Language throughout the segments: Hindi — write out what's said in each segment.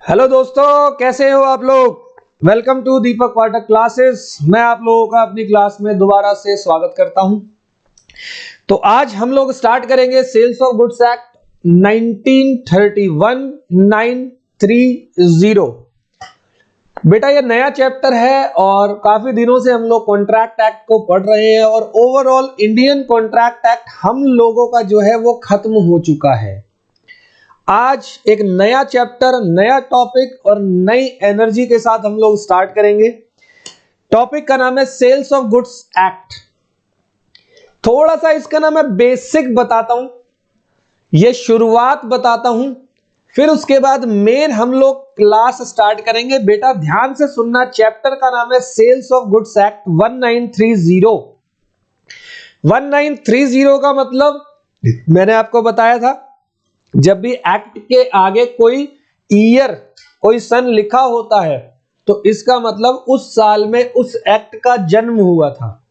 हेलो दोस्तों, कैसे हो आप लोग। Welcome to Deepak Pathak classes. मैं आप लोगों का अपनी क्लास में दोबारा से स्वागत करता हूं। तो आज हम लोग स्टार्ट करेंगे सेल्स ऑफ गुड्स एक्ट 1930। बेटा ये नया चैप्टर है और काफी दिनों से हम लोग कॉन्ट्रैक्ट एक्ट को पढ़ रहे हैं और ओवरऑल इंडियन कॉन्ट्रैक्ट एक्ट हम लोगों का जो है वो खत्म हो चुका है। आज एक नया चैप्टर, नया टॉपिक और नई एनर्जी के साथ हम लोग स्टार्ट करेंगे। टॉपिक का नाम है सेल्स ऑफ गुड्स एक्ट। थोड़ा सा इसका नाम मैं बेसिक बताता हूं, ये शुरुआत बताता हूं, फिर उसके बाद मेन हम लोग क्लास स्टार्ट करेंगे। बेटा ध्यान से सुनना, चैप्टर का नाम है सेल्स ऑफ गुड्स एक्ट 1930। 1930 का मतलब मैंने आपको बताया था, जब भी एक्ट के आगे कोई ईयर, कोई सन लिखा होता है तो इसका मतलब उस साल में उस एक्ट का जन्म हुआ था।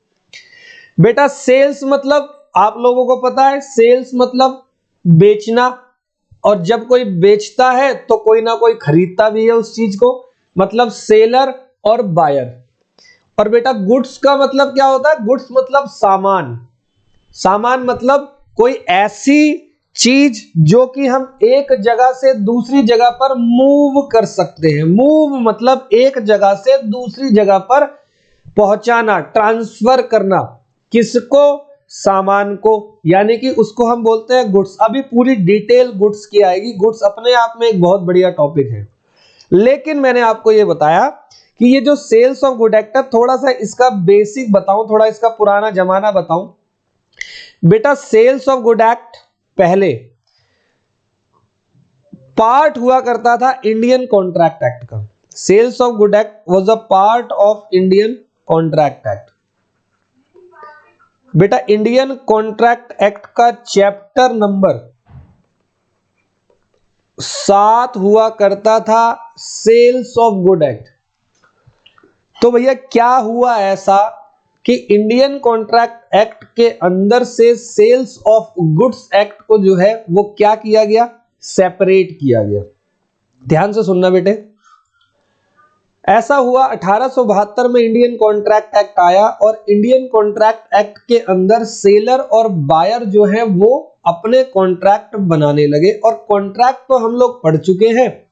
बेटा सेल्स मतलब आप लोगों को पता है, सेल्स मतलब बेचना, और जब कोई बेचता है तो कोई ना कोई खरीदता भी है उस चीज को, मतलब सेलर और बायर। और बेटा गुड्स का मतलब क्या होता है? गुड्स मतलब सामान। सामान मतलब कोई ऐसी चीज जो कि हम एक जगह से दूसरी जगह पर मूव कर सकते हैं। मूव मतलब एक जगह से दूसरी जगह पर पहुंचाना, ट्रांसफर करना। किसको? सामान को, यानी कि उसको हम बोलते हैं गुड्स। अभी पूरी डिटेल गुड्स की आएगी। गुड्स अपने आप में एक बहुत बढ़िया टॉपिक है, लेकिन मैंने आपको यह बताया कि ये जो सेल्स ऑफ गुड एक्ट है, थोड़ा सा इसका बेसिक बताऊं, थोड़ा इसका पुराना जमाना बताऊं। बेटा सेल्स ऑफ गुड एक्ट पहले पार्ट हुआ करता था इंडियन कॉन्ट्रैक्ट एक्ट का। Sales of good act was a part of Indian contract act. बेटा इंडियन कॉन्ट्रैक्ट एक्ट का चैप्टर नंबर 7 हुआ करता था सेल्स ऑफ गुड एक्ट। तो भैया क्या हुआ ऐसा कि इंडियन कॉन्ट्रैक्ट एक्ट के अंदर से सेल्स ऑफ गुड्स एक्ट को जो है वो क्या किया गया? सेपरेट किया गया। ध्यान से सुनना बेटे, ऐसा हुआ 1872 में इंडियन कॉन्ट्रैक्ट एक्ट आया और इंडियन कॉन्ट्रैक्ट एक्ट के अंदर सेलर और बायर जो है वो अपने कॉन्ट्रैक्ट बनाने लगे। और कॉन्ट्रैक्ट तो हम लोग पढ़ चुके हैं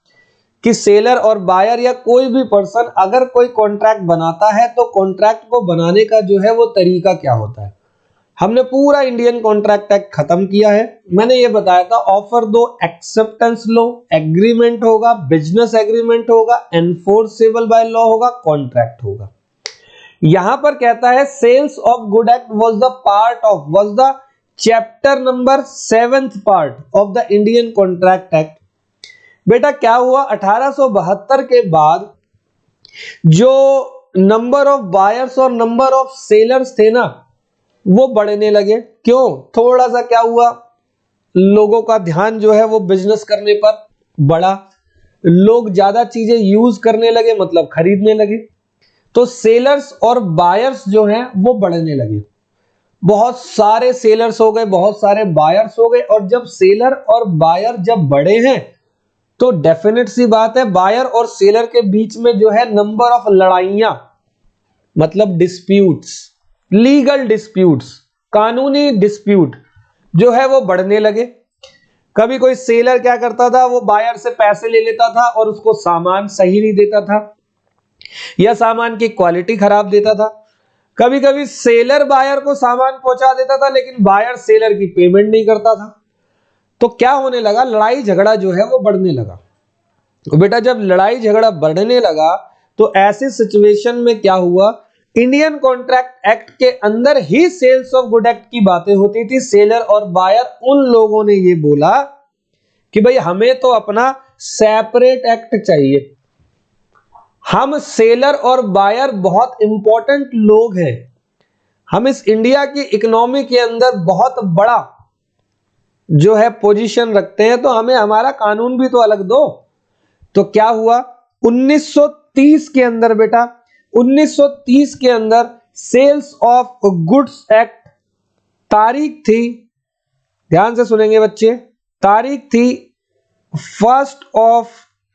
कि सेलर और बायर या कोई भी पर्सन अगर कोई कॉन्ट्रैक्ट बनाता है तो कॉन्ट्रैक्ट को बनाने का जो है वो तरीका क्या होता है। हमने पूरा इंडियन कॉन्ट्रैक्ट एक्ट खत्म किया है। मैंने ये बताया था, ऑफर दो, एक्सेप्टेंस लो, एग्रीमेंट होगा, बिजनेस एग्रीमेंट होगा, एनफोर्सेबल बाय लॉ होगा, कॉन्ट्रैक्ट होगा। यहां पर कहता है sales of good act was the chapter number 7th part of the Indian contract act. बेटा क्या हुआ? 1872 के बाद जो नंबर ऑफ बायर्स और नंबर ऑफ सेलर्स थे ना, वो बढ़ने लगे। क्यों? थोड़ा सा क्या हुआ, लोगों का ध्यान जो है वो बिजनेस करने पर बढ़ा, लोग ज्यादा चीजें यूज करने लगे, मतलब खरीदने लगे। तो सेलर्स और बायर्स जो हैं वो बढ़ने लगे। बहुत सारे सेलर्स हो गए, बहुत सारे बायर्स हो गए। और जब सेलर और बायर जब बढ़े हैं तो डेफिनेट सी बात है, बायर और सेलर के बीच में जो है नंबर ऑफ लड़ाइयां, मतलब डिस्प्यूट्स, लीगल डिस्प्यूट्स, कानूनी डिस्प्यूट जो है वो बढ़ने लगे। कभी कोई सेलर क्या करता था, वो बायर से पैसे ले लेता था और उसको सामान सही नहीं देता था या सामान की क्वालिटी खराब देता था। कभी कभी सेलर बायर को सामान पहुंचा देता था लेकिन बायर सेलर की पेमेंट नहीं करता था। तो क्या होने लगा, लड़ाई झगड़ा जो है वो बढ़ने लगा। तो बेटा जब लड़ाई झगड़ा बढ़ने लगा तो ऐसे सिचुएशन में क्या हुआ, इंडियन कॉन्ट्रैक्ट एक्ट के अंदर ही सेल्स ऑफ गुड एक्ट की बातें होती थी। सेलर और बायर उन लोगों ने ये बोला कि भाई हमें तो अपना सेपरेट एक्ट चाहिए। हम सेलर और बायर बहुत इंपॉर्टेंट लोग हैं, हम इस इंडिया की इकोनॉमी के अंदर बहुत बड़ा जो है पोजीशन रखते हैं, तो हमें हमारा कानून भी तो अलग दो। तो क्या हुआ, 1930 के अंदर बेटा, 1930 के अंदर सेल्स ऑफ गुड्स एक्ट, तारीख थी, ध्यान से सुनेंगे बच्चे, तारीख थी 1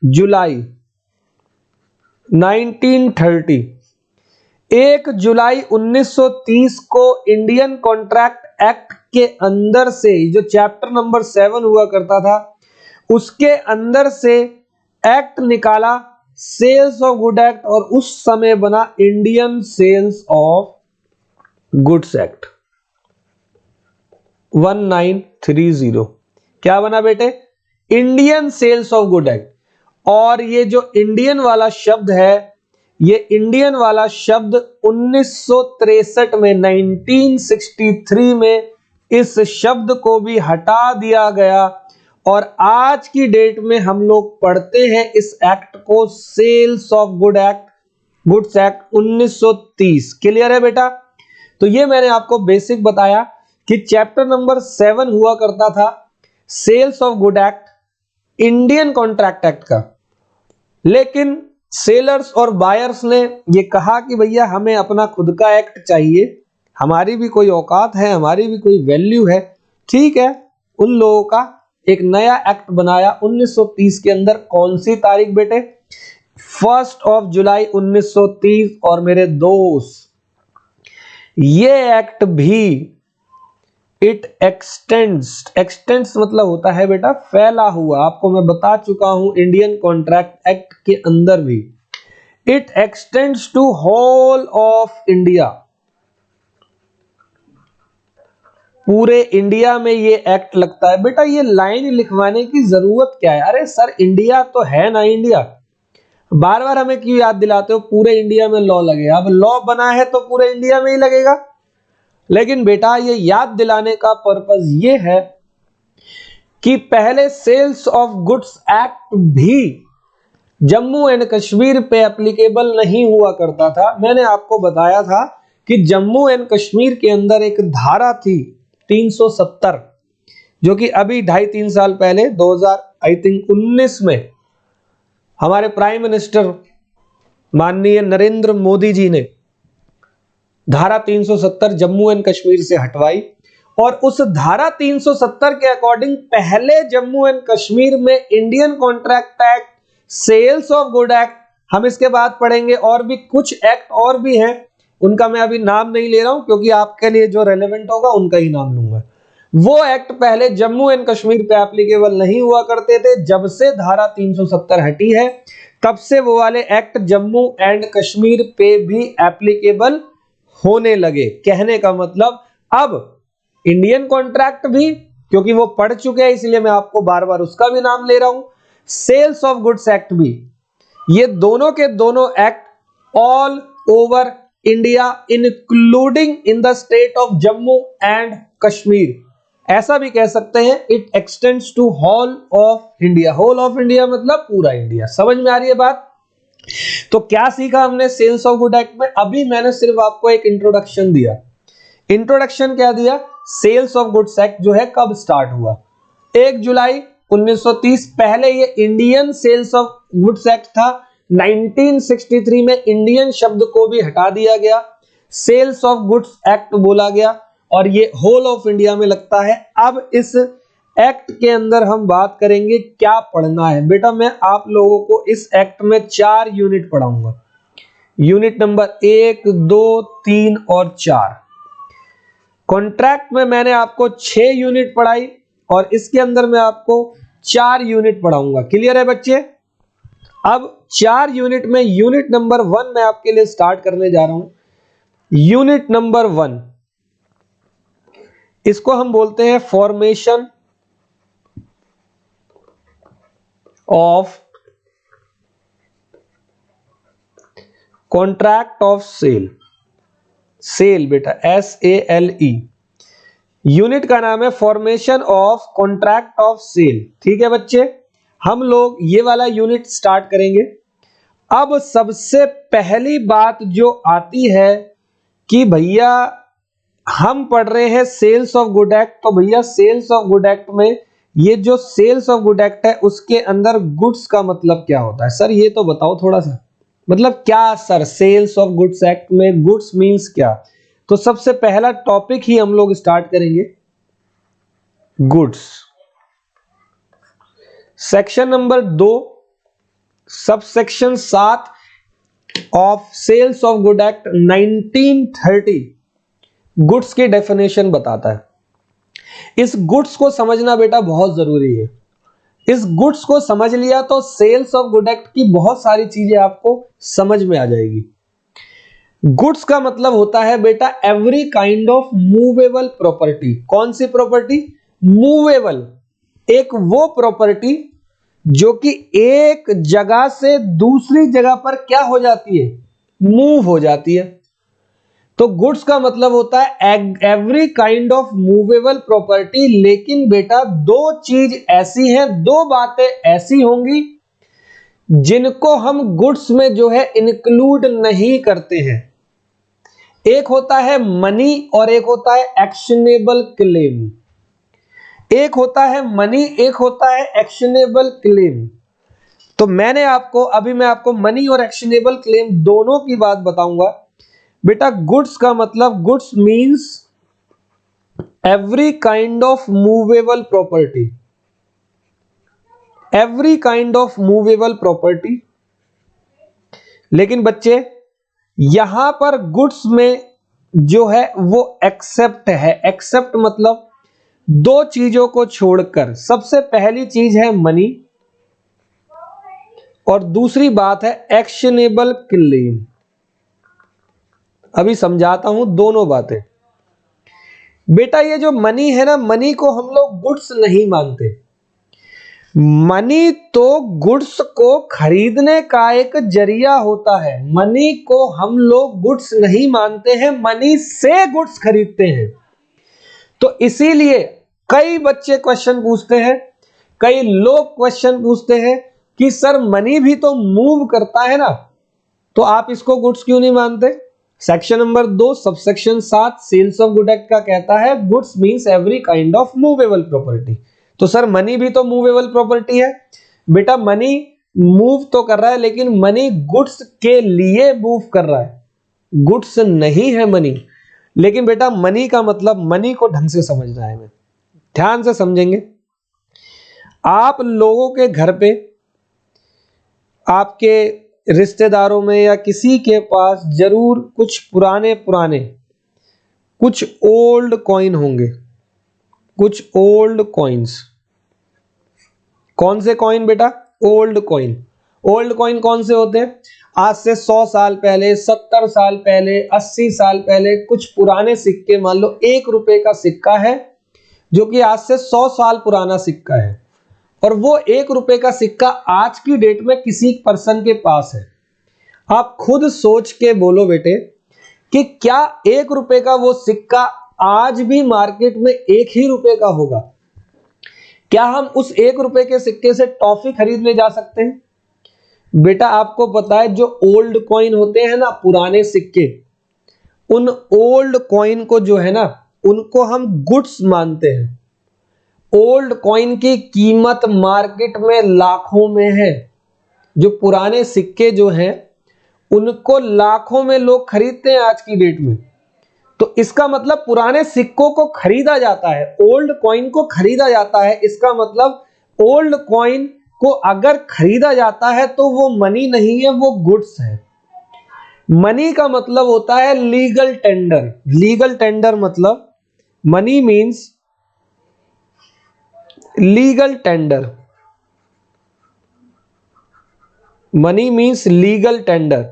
जुलाई 1930, 1 जुलाई 1930 को इंडियन कॉन्ट्रैक्ट एक्ट के अंदर से, जो चैप्टर नंबर 7 हुआ करता था, उसके अंदर से एक्ट निकाला, सेल्स ऑफ गुड एक्ट, और उस समय बना Indian sales of goods act 1930। क्या बना बेटे? Indian sales of good act. और ये जो इंडियन वाला शब्द है, ये इंडियन वाला शब्द 1963 में, 1963 में इस शब्द को भी हटा दिया गया, और आज की डेट में हम लोग पढ़ते हैं इस एक्ट को sales of goods act 1930। Clear है बेटा? तो ये मैंने आपको बेसिक बताया कि चैप्टर नंबर 7 हुआ करता था sales of good act, Indian contract act का। लेकिन सेलर्स और बायर्स ने ये कहा कि भैया हमें अपना खुद का एक्ट चाहिए, हमारी भी कोई औकात है, हमारी भी कोई वैल्यू है। ठीक है, उन लोगों का एक नया एक्ट बनाया 1930 के अंदर। कौन सी तारीख बेटे? 1 जुलाई 1930। और मेरे दोस्त, ये एक्ट भी इट एक्सटेंड्स मतलब होता है बेटा फैला हुआ। आपको मैं बता चुका हूं इंडियन कॉन्ट्रैक्ट एक्ट के अंदर भी it extends to whole of India. पूरे इंडिया में ये एक्ट लगता है। बेटा ये लाइन लिखवाने की जरूरत क्या है? अरे सर इंडिया तो है ना, इंडिया बार बार हमें क्यों याद दिलाते हो पूरे इंडिया में लॉ लगेगा? अब लॉ बना है तो पूरे इंडिया में ही लगेगा। लेकिन बेटा ये याद दिलाने का पर्पस ये है कि पहले सेल्स ऑफ गुड्स एक्ट भी जम्मू एंड कश्मीर पे एप्लीकेबल नहीं हुआ करता था। मैंने आपको बताया था कि जम्मू एंड कश्मीर के अंदर एक धारा थी 370, जो कि अभी 2.5-3 साल पहले 2019 में हमारे प्राइम मिनिस्टर माननीय नरेंद्र मोदी जी ने धारा 370 जम्मू एंड कश्मीर से हटवाई। और उस धारा 370 के अकॉर्डिंग पहले जम्मू एंड कश्मीर में Indian contract act, sales of good act, हम इसके बाद पढ़ेंगे और भी कुछ एक्ट और भी हैं, उनका मैं अभी नाम नहीं ले रहा हूं क्योंकि आपके लिए जो रेलेवेंट होगा उनका ही नाम लूंगा। वो एक्ट पहले जम्मू एंड कश्मीर पे एप्लीकेबल नहीं हुआ करते थे। जब से धारा 370 हटी है तब से वो वाले एक्ट जम्मू एंड कश्मीर पे भी एप्लीकेबल होने लगे। कहने का मतलब अब इंडियन कॉन्ट्रैक्ट भी, क्योंकि वो पढ़ चुके हैं इसलिए मैं आपको बार बार उसका भी नाम ले रहा हूं, सेल्स ऑफ गुड्स एक्ट भी, ये दोनों के दोनों act all over India including in the state of Jammu and Kashmir, ऐसा भी कह सकते हैं it extends to whole of India. Whole of India मतलब पूरा इंडिया। समझ में आ रही है बात? तो क्या सीखा हमने सेल्स ऑफ गुड एक्ट में? अभी मैंने सिर्फ आपको एक इंट्रोडक्शन दिया। इंट्रोडक्शन क्या दिया? सेल्स ऑफ गुड्स एक्ट जो है कब स्टार्ट हुआ? 1 जुलाई 1930। पहले ये Indian sales of goods act था। 1963 में इंडियन शब्द को भी हटा दिया गया, सेल्स ऑफ गुड्स एक्ट बोला गया, और ये होल ऑफ इंडिया में लगता है। अब इस एक्ट के अंदर हम बात करेंगे क्या पढ़ना है। बेटा मैं आप लोगों को इस एक्ट में 4 यूनिट पढ़ाऊंगा। यूनिट नंबर 1, 2, 3 और 4। कॉन्ट्रैक्ट में मैंने आपको 6 यूनिट पढ़ाई और इसके अंदर मैं आपको 4 यूनिट पढ़ाऊंगा। क्लियर है बच्चे? अब 4 यूनिट में यूनिट नंबर 1 मैं आपके लिए स्टार्ट करने जा रहा हूं। यूनिट नंबर 1, इसको हम बोलते हैं formation of contract of sale. Sale बेटा SALE। यूनिट का नाम है formation of contract of sale. ठीक है बच्चे, हम लोग ये वाला यूनिट स्टार्ट करेंगे। अब सबसे पहली बात जो आती है कि भैया हम पढ़ रहे हैं सेल्स ऑफ गुड एक्ट, तो भैया सेल्स ऑफ गुड एक्ट में ये जो सेल्स ऑफ गुड एक्ट है उसके अंदर गुड्स का मतलब क्या होता है? सर ये तो बताओ थोड़ा सा, मतलब क्या sir sales of goods act में गुड्स मींस क्या? तो सबसे पहला टॉपिक ही हम लोग स्टार्ट करेंगे goods. Section number 2 subsection 7 of sales of good act 1930 goods की डेफिनेशन बताता है। इस गुड्स को समझना बेटा बहुत जरूरी है। इस गुड्स को समझ लिया तो सेल्स ऑफ गुड एक्ट की बहुत सारी चीजें आपको समझ में आ जाएगी। गुड्स का मतलब होता है बेटा every kind of movable property. कौन सी प्रॉपर्टी? मूवेबल। एक वो प्रॉपर्टी जो कि एक जगह से दूसरी जगह पर क्या हो जाती है? मूव हो जाती है। तो गुड्स का मतलब होता है every kind of movable property. लेकिन बेटा दो चीज ऐसी हैं, दो बातें ऐसी होंगी जिनको हम गुड्स में जो है इंक्लूड नहीं करते हैं। एक होता है मनी और एक होता है एक्शनेबल क्लेम। एक होता है मनी, एक होता है एक्शनेबल क्लेम। तो मैं आपको मनी और एक्शनेबल क्लेम दोनों की बात बताऊंगा। बेटा गुड्स का मतलब goods means every kind of movable property. Every kind of movable property. लेकिन बच्चे यहां पर गुड्स में जो है वो एक्सेप्ट है। एक्सेप्ट मतलब दो चीजों को छोड़कर। सबसे पहली चीज है मनी और दूसरी बात है एक्शनेबल क्लेम। अभी समझाता हूं दोनों बातें। बेटा ये जो मनी है ना, मनी को हम लोग गुड्स नहीं मानते। मनी तो गुड्स को खरीदने का एक जरिया होता है। मनी को हम लोग गुड्स नहीं मानते हैं, मनी से गुड्स खरीदते हैं। तो इसीलिए कई बच्चे क्वेश्चन पूछते हैं, कई लोग क्वेश्चन पूछते हैं कि सर मनी भी तो मूव करता है ना, तो आप इसको गुड्स क्यों नहीं मानते? Section number 2 subsection 7 sales of good act का कहता है goods means every kind of movable property. तो सर मनी भी तो मूवेबल प्रॉपर्टी है। बेटा मनी मूव तो कर रहा है, लेकिन मनी गुड्स के लिए मूव कर रहा है, गुड्स नहीं है मनी। लेकिन बेटा मनी का मतलब, मनी को ढंग से समझना है, हमें ध्यान से समझेंगे। आप लोगों के घर पे, आपके रिश्तेदारों में या किसी के पास जरूर कुछ पुराने कुछ ओल्ड कॉइन होंगे, कुछ ओल्ड कॉइन्स। कौन से कॉइन बेटा? Old coin. ओल्ड कॉइन कौन से होते हैं? आज से 100 साल पहले, 70 साल पहले, 80 साल पहले कुछ पुराने सिक्के। मान लो 1 रुपए का सिक्का है जो कि आज से 100 साल पुराना सिक्का है, और वो 1 रुपए का सिक्का आज की डेट में किसी पर्सन के पास है। आप खुद सोच के बोलो बेटे कि क्या 1 रुपए का वो सिक्का आज भी मार्केट में 1 ही रुपए का होगा? क्या हम उस 1 रुपए के सिक्के से टॉफी खरीदने जा सकते हैं? बेटा आपको पता है जो ओल्ड कॉइन होते हैं ना, पुराने सिक्के, उन ओल्ड कॉइन को जो है ना, उनको हम गुड्स मानते हैं। ओल्ड कॉइन की कीमत मार्केट में लाखों में है। जो पुराने सिक्के जो हैं उनको लाखों में लोग खरीदते हैं आज की डेट में। तो इसका मतलब पुराने सिक्कों को खरीदा जाता है, ओल्ड कॉइन को खरीदा जाता है। इसका मतलब ओल्ड कॉइन को अगर खरीदा जाता है तो वो मनी नहीं है, वो गुड्स है। मनी का मतलब होता है लीगल टेंडर। लीगल टेंडर मतलब money means legal tender. Money means legal tender.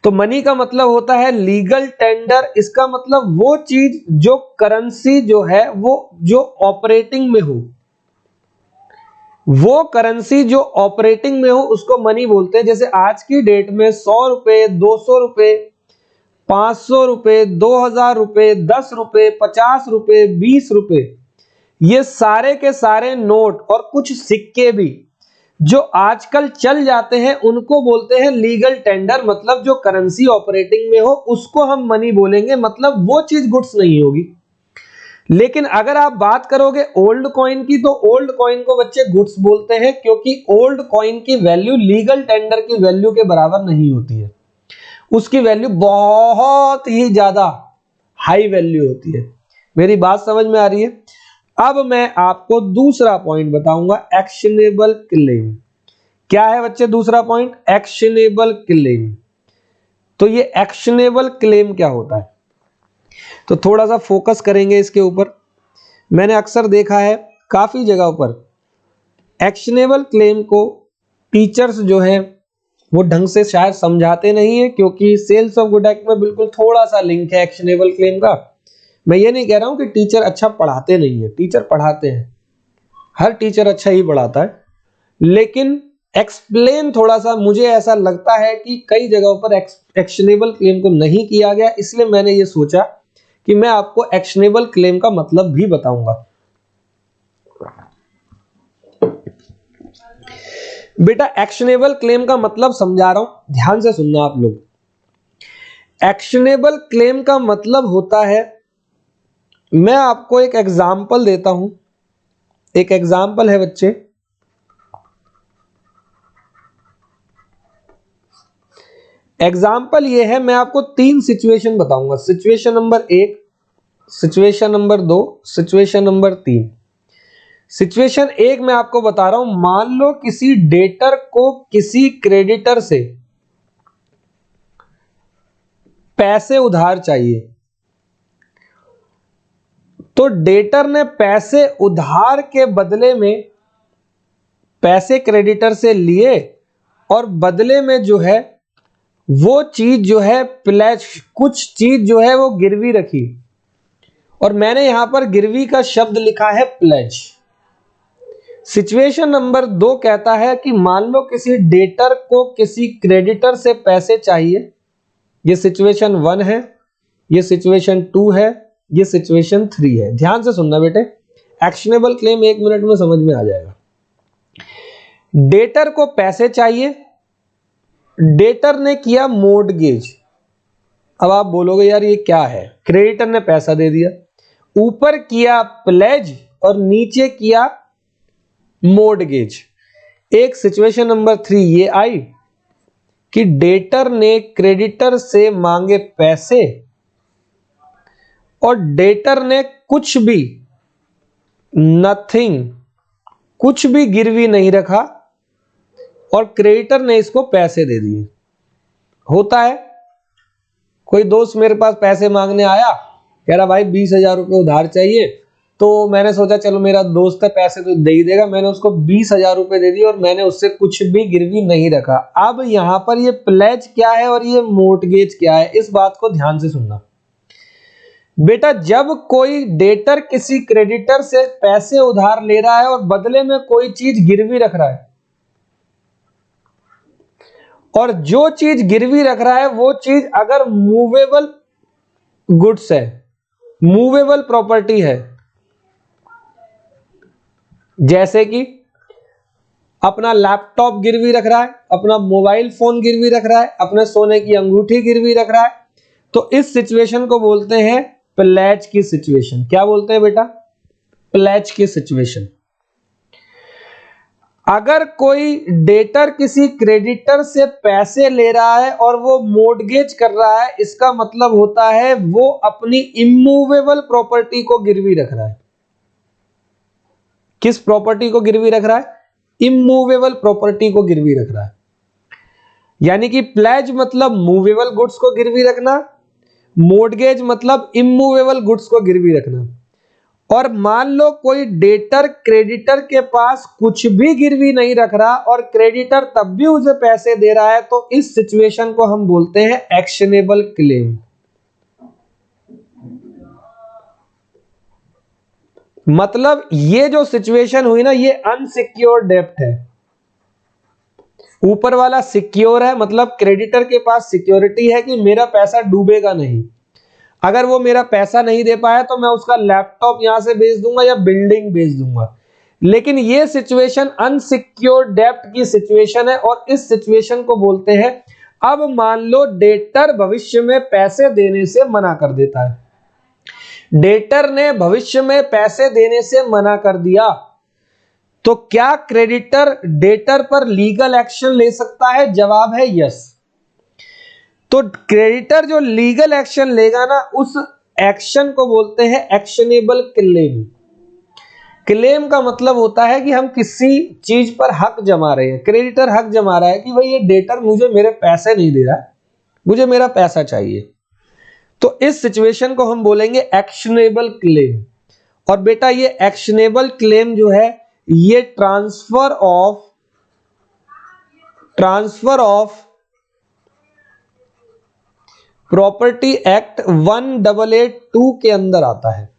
तो मनी का मतलब होता है लीगल टेंडर। इसका मतलब वो चीज, जो करेंसी जो है वो जो ऑपरेटिंग में हो, वो करेंसी जो ऑपरेटिंग में हो उसको मनी बोलते हैं। जैसे आज की डेट में 100 रुपए, 200 रुपए, 500 रुपए, 2000 रुपए, 10 रुपए, 50 रुपए, 20 रुपए, ये सारे के सारे नोट और कुछ सिक्के भी जो आजकल चल जाते हैं उनको बोलते हैं लीगल टेंडर। मतलब जो करेंसी ऑपरेटिंग में हो उसको हम मनी बोलेंगे, मतलब वो चीज गुड्स नहीं होगी। लेकिन अगर आप बात करोगे ओल्ड कॉइन की, तो ओल्ड कॉइन को बच्चे गुड्स बोलते हैं, क्योंकि ओल्ड कॉइन की वैल्यू लीगल टेंडर की वैल्यू के बराबर नहीं होती है। उसकी वैल्यू बहुत ही ज्यादा हाई वैल्यू होती है। मेरी बात समझ में आ रही है? अब मैं आपको दूसरा पॉइंट बताऊंगा, एक्शनेबल क्लेम। क्या है बच्चे दूसरा पॉइंट? Actionable claim. तो ये एक्शनेबल क्लेम क्या होता है, तो थोड़ा सा फोकस करेंगे इसके ऊपर। मैंने अक्सर देखा है काफी जगहों पर एक्शनेबल क्लेम को टीचर्स जो है वो ढंग से शायद समझाते नहीं है, क्योंकि सेल्स ऑफ गुड एक्ट में बिल्कुल थोड़ा सा लिंक है एक्शनेबल क्लेम का। मैं ये नहीं कह रहा हूं कि टीचर अच्छा पढ़ाते नहीं है, टीचर पढ़ाते हैं, हर टीचर अच्छा ही पढ़ाता है, लेकिन एक्सप्लेन थोड़ा सा मुझे ऐसा लगता है कि कई जगहों पर एक्शनेबल क्लेम को नहीं किया गया। इसलिए मैंने ये सोचा कि मैं आपको एक्शनेबल क्लेम का मतलब भी बताऊंगा। बेटा एक्शनेबल क्लेम का मतलब समझा रहा हूं, ध्यान से सुनना आप लोग। एक्शनेबल क्लेम का मतलब होता है, मैं आपको एक एग्जाम्पल देता हूं। एक एग्जाम्पल है बच्चे, एग्जाम्पल ये है, मैं आपको 3 सिचुएशन बताऊंगा। Situation number 1, situation number 2, situation number 3। Situation 1 मैं आपको बता रहा हूं, मान लो किसी डेटर को किसी क्रेडिटर से पैसे उधार चाहिए, तो डेटर ने पैसे उधार के बदले में पैसे क्रेडिटर से लिए और बदले में जो है वो चीज जो है प्लेज, कुछ चीज जो है वो गिरवी रखी, और मैंने यहां पर गिरवी का शब्द लिखा है प्लेज। सिचुएशन नंबर 2 कहता है कि मान लो किसी डेटर को किसी क्रेडिटर से पैसे चाहिए। ये सिचुएशन 1 है, ये सिचुएशन 2 है, ये सिचुएशन 3 है। ध्यान से सुनना बेटे, एक्शनेबल क्लेम 1 मिनट में समझ में आ जाएगा। डेटर को पैसे चाहिए, डेटर ने किया मोर्टगेज। अब आप बोलोगे यार ये क्या है, क्रेडिटर ने पैसा दे दिया, ऊपर किया प्लेज और नीचे किया मोर्टगेज। एक सिचुएशन नंबर 3 ये आई कि डेटर ने क्रेडिटर से मांगे पैसे और डेटर ने कुछ भी, नथिंग, कुछ भी गिरवी नहीं रखा और क्रेडिटर ने इसको पैसे दे दिए। होता है, कोई दोस्त मेरे पास पैसे मांगने आया, कह रहा भाई 20,000 रुपये उधार चाहिए, तो मैंने सोचा चलो मेरा दोस्त है पैसे तो दे ही देगा, मैंने उसको 20,000 रुपये दे दिए और मैंने उससे कुछ भी गिरवी नहीं रखा। अब यहां पर ये प्लेज क्या है और ये मोर्टगेज क्या है, इस बात को ध्यान से सुनना बेटा। जब कोई डेटर किसी क्रेडिटर से पैसे उधार ले रहा है और बदले में कोई चीज गिरवी रख रहा है, और जो चीज गिरवी रख रहा है वो चीज अगर मूवेबल गुड्स है, मूवेबल प्रॉपर्टी है, जैसे कि अपना लैपटॉप गिरवी रख रहा है, अपना मोबाइल फोन गिरवी रख रहा है, अपने सोने की अंगूठी गिरवी रख रहा है, तो इस सिचुएशन को बोलते हैं प्लेज की सिचुएशन। क्या बोलते हैं बेटा? प्लेज की सिचुएशन। अगर कोई डेटर किसी क्रेडिटर से पैसे ले रहा है और वो मोर्टगेज कर रहा है, इसका मतलब होता है वो अपनी इमूवेबल प्रॉपर्टी को गिरवी रख रहा है। किस प्रॉपर्टी को गिरवी रख रहा है? इमूवेबल प्रॉपर्टी को गिरवी रख रहा है। यानी कि प्लेज मतलब मूवेबल गुड्स को गिरवी रखना, मोर्टगेज मतलब इमूवेबल गुड्स को गिरवी रखना। और मान लो कोई डेटर क्रेडिटर के पास कुछ भी गिरवी नहीं रख रहा और क्रेडिटर तब भी उसे पैसे दे रहा है, तो इस सिचुएशन को हम बोलते हैं एक्शनेबल क्लेम। मतलब ये जो सिचुएशन हुई ना, ये अनसिक्योर्ड डेब्ट है। ऊपर वाला सिक्योर है, मतलब क्रेडिटर के पास सिक्योरिटी है कि मेरा पैसा डूबेगा नहीं। अगर वो मेरा पैसा नहीं दे पाया तो मैं उसका लैपटॉप यहां से बेच दूंगा या बिल्डिंग बेच दूंगा। लेकिन ये सिचुएशन अनसिक्योर्ड डेब्ट की सिचुएशन है और इस सिचुएशन को बोलते हैं, अब मान लो डेटर भविष्य में पैसे देने से मना कर देता है। डेटर ने भविष्य में पैसे देने से मना कर दिया, तो क्या क्रेडिटर डेटर पर लीगल एक्शन ले सकता है? जवाब है यस। तो क्रेडिटर जो लीगल एक्शन लेगा ना, उस एक्शन को बोलते हैं एक्शनेबल क्लेम। क्लेम का मतलब होता है कि हम किसी चीज पर हक जमा रहे हैं। क्रेडिटर हक जमा रहा है कि भाई ये डेटर मुझे मेरे पैसे नहीं दे रहा है, मुझे मेरा पैसा चाहिए। तो इस सिचुएशन को हम बोलेंगे एक्शनेबल क्लेम। और बेटा ये एक्शनेबल क्लेम जो है ये ट्रांसफर ऑफ प्रॉपर्टी एक्ट 1882 के अंदर आता है।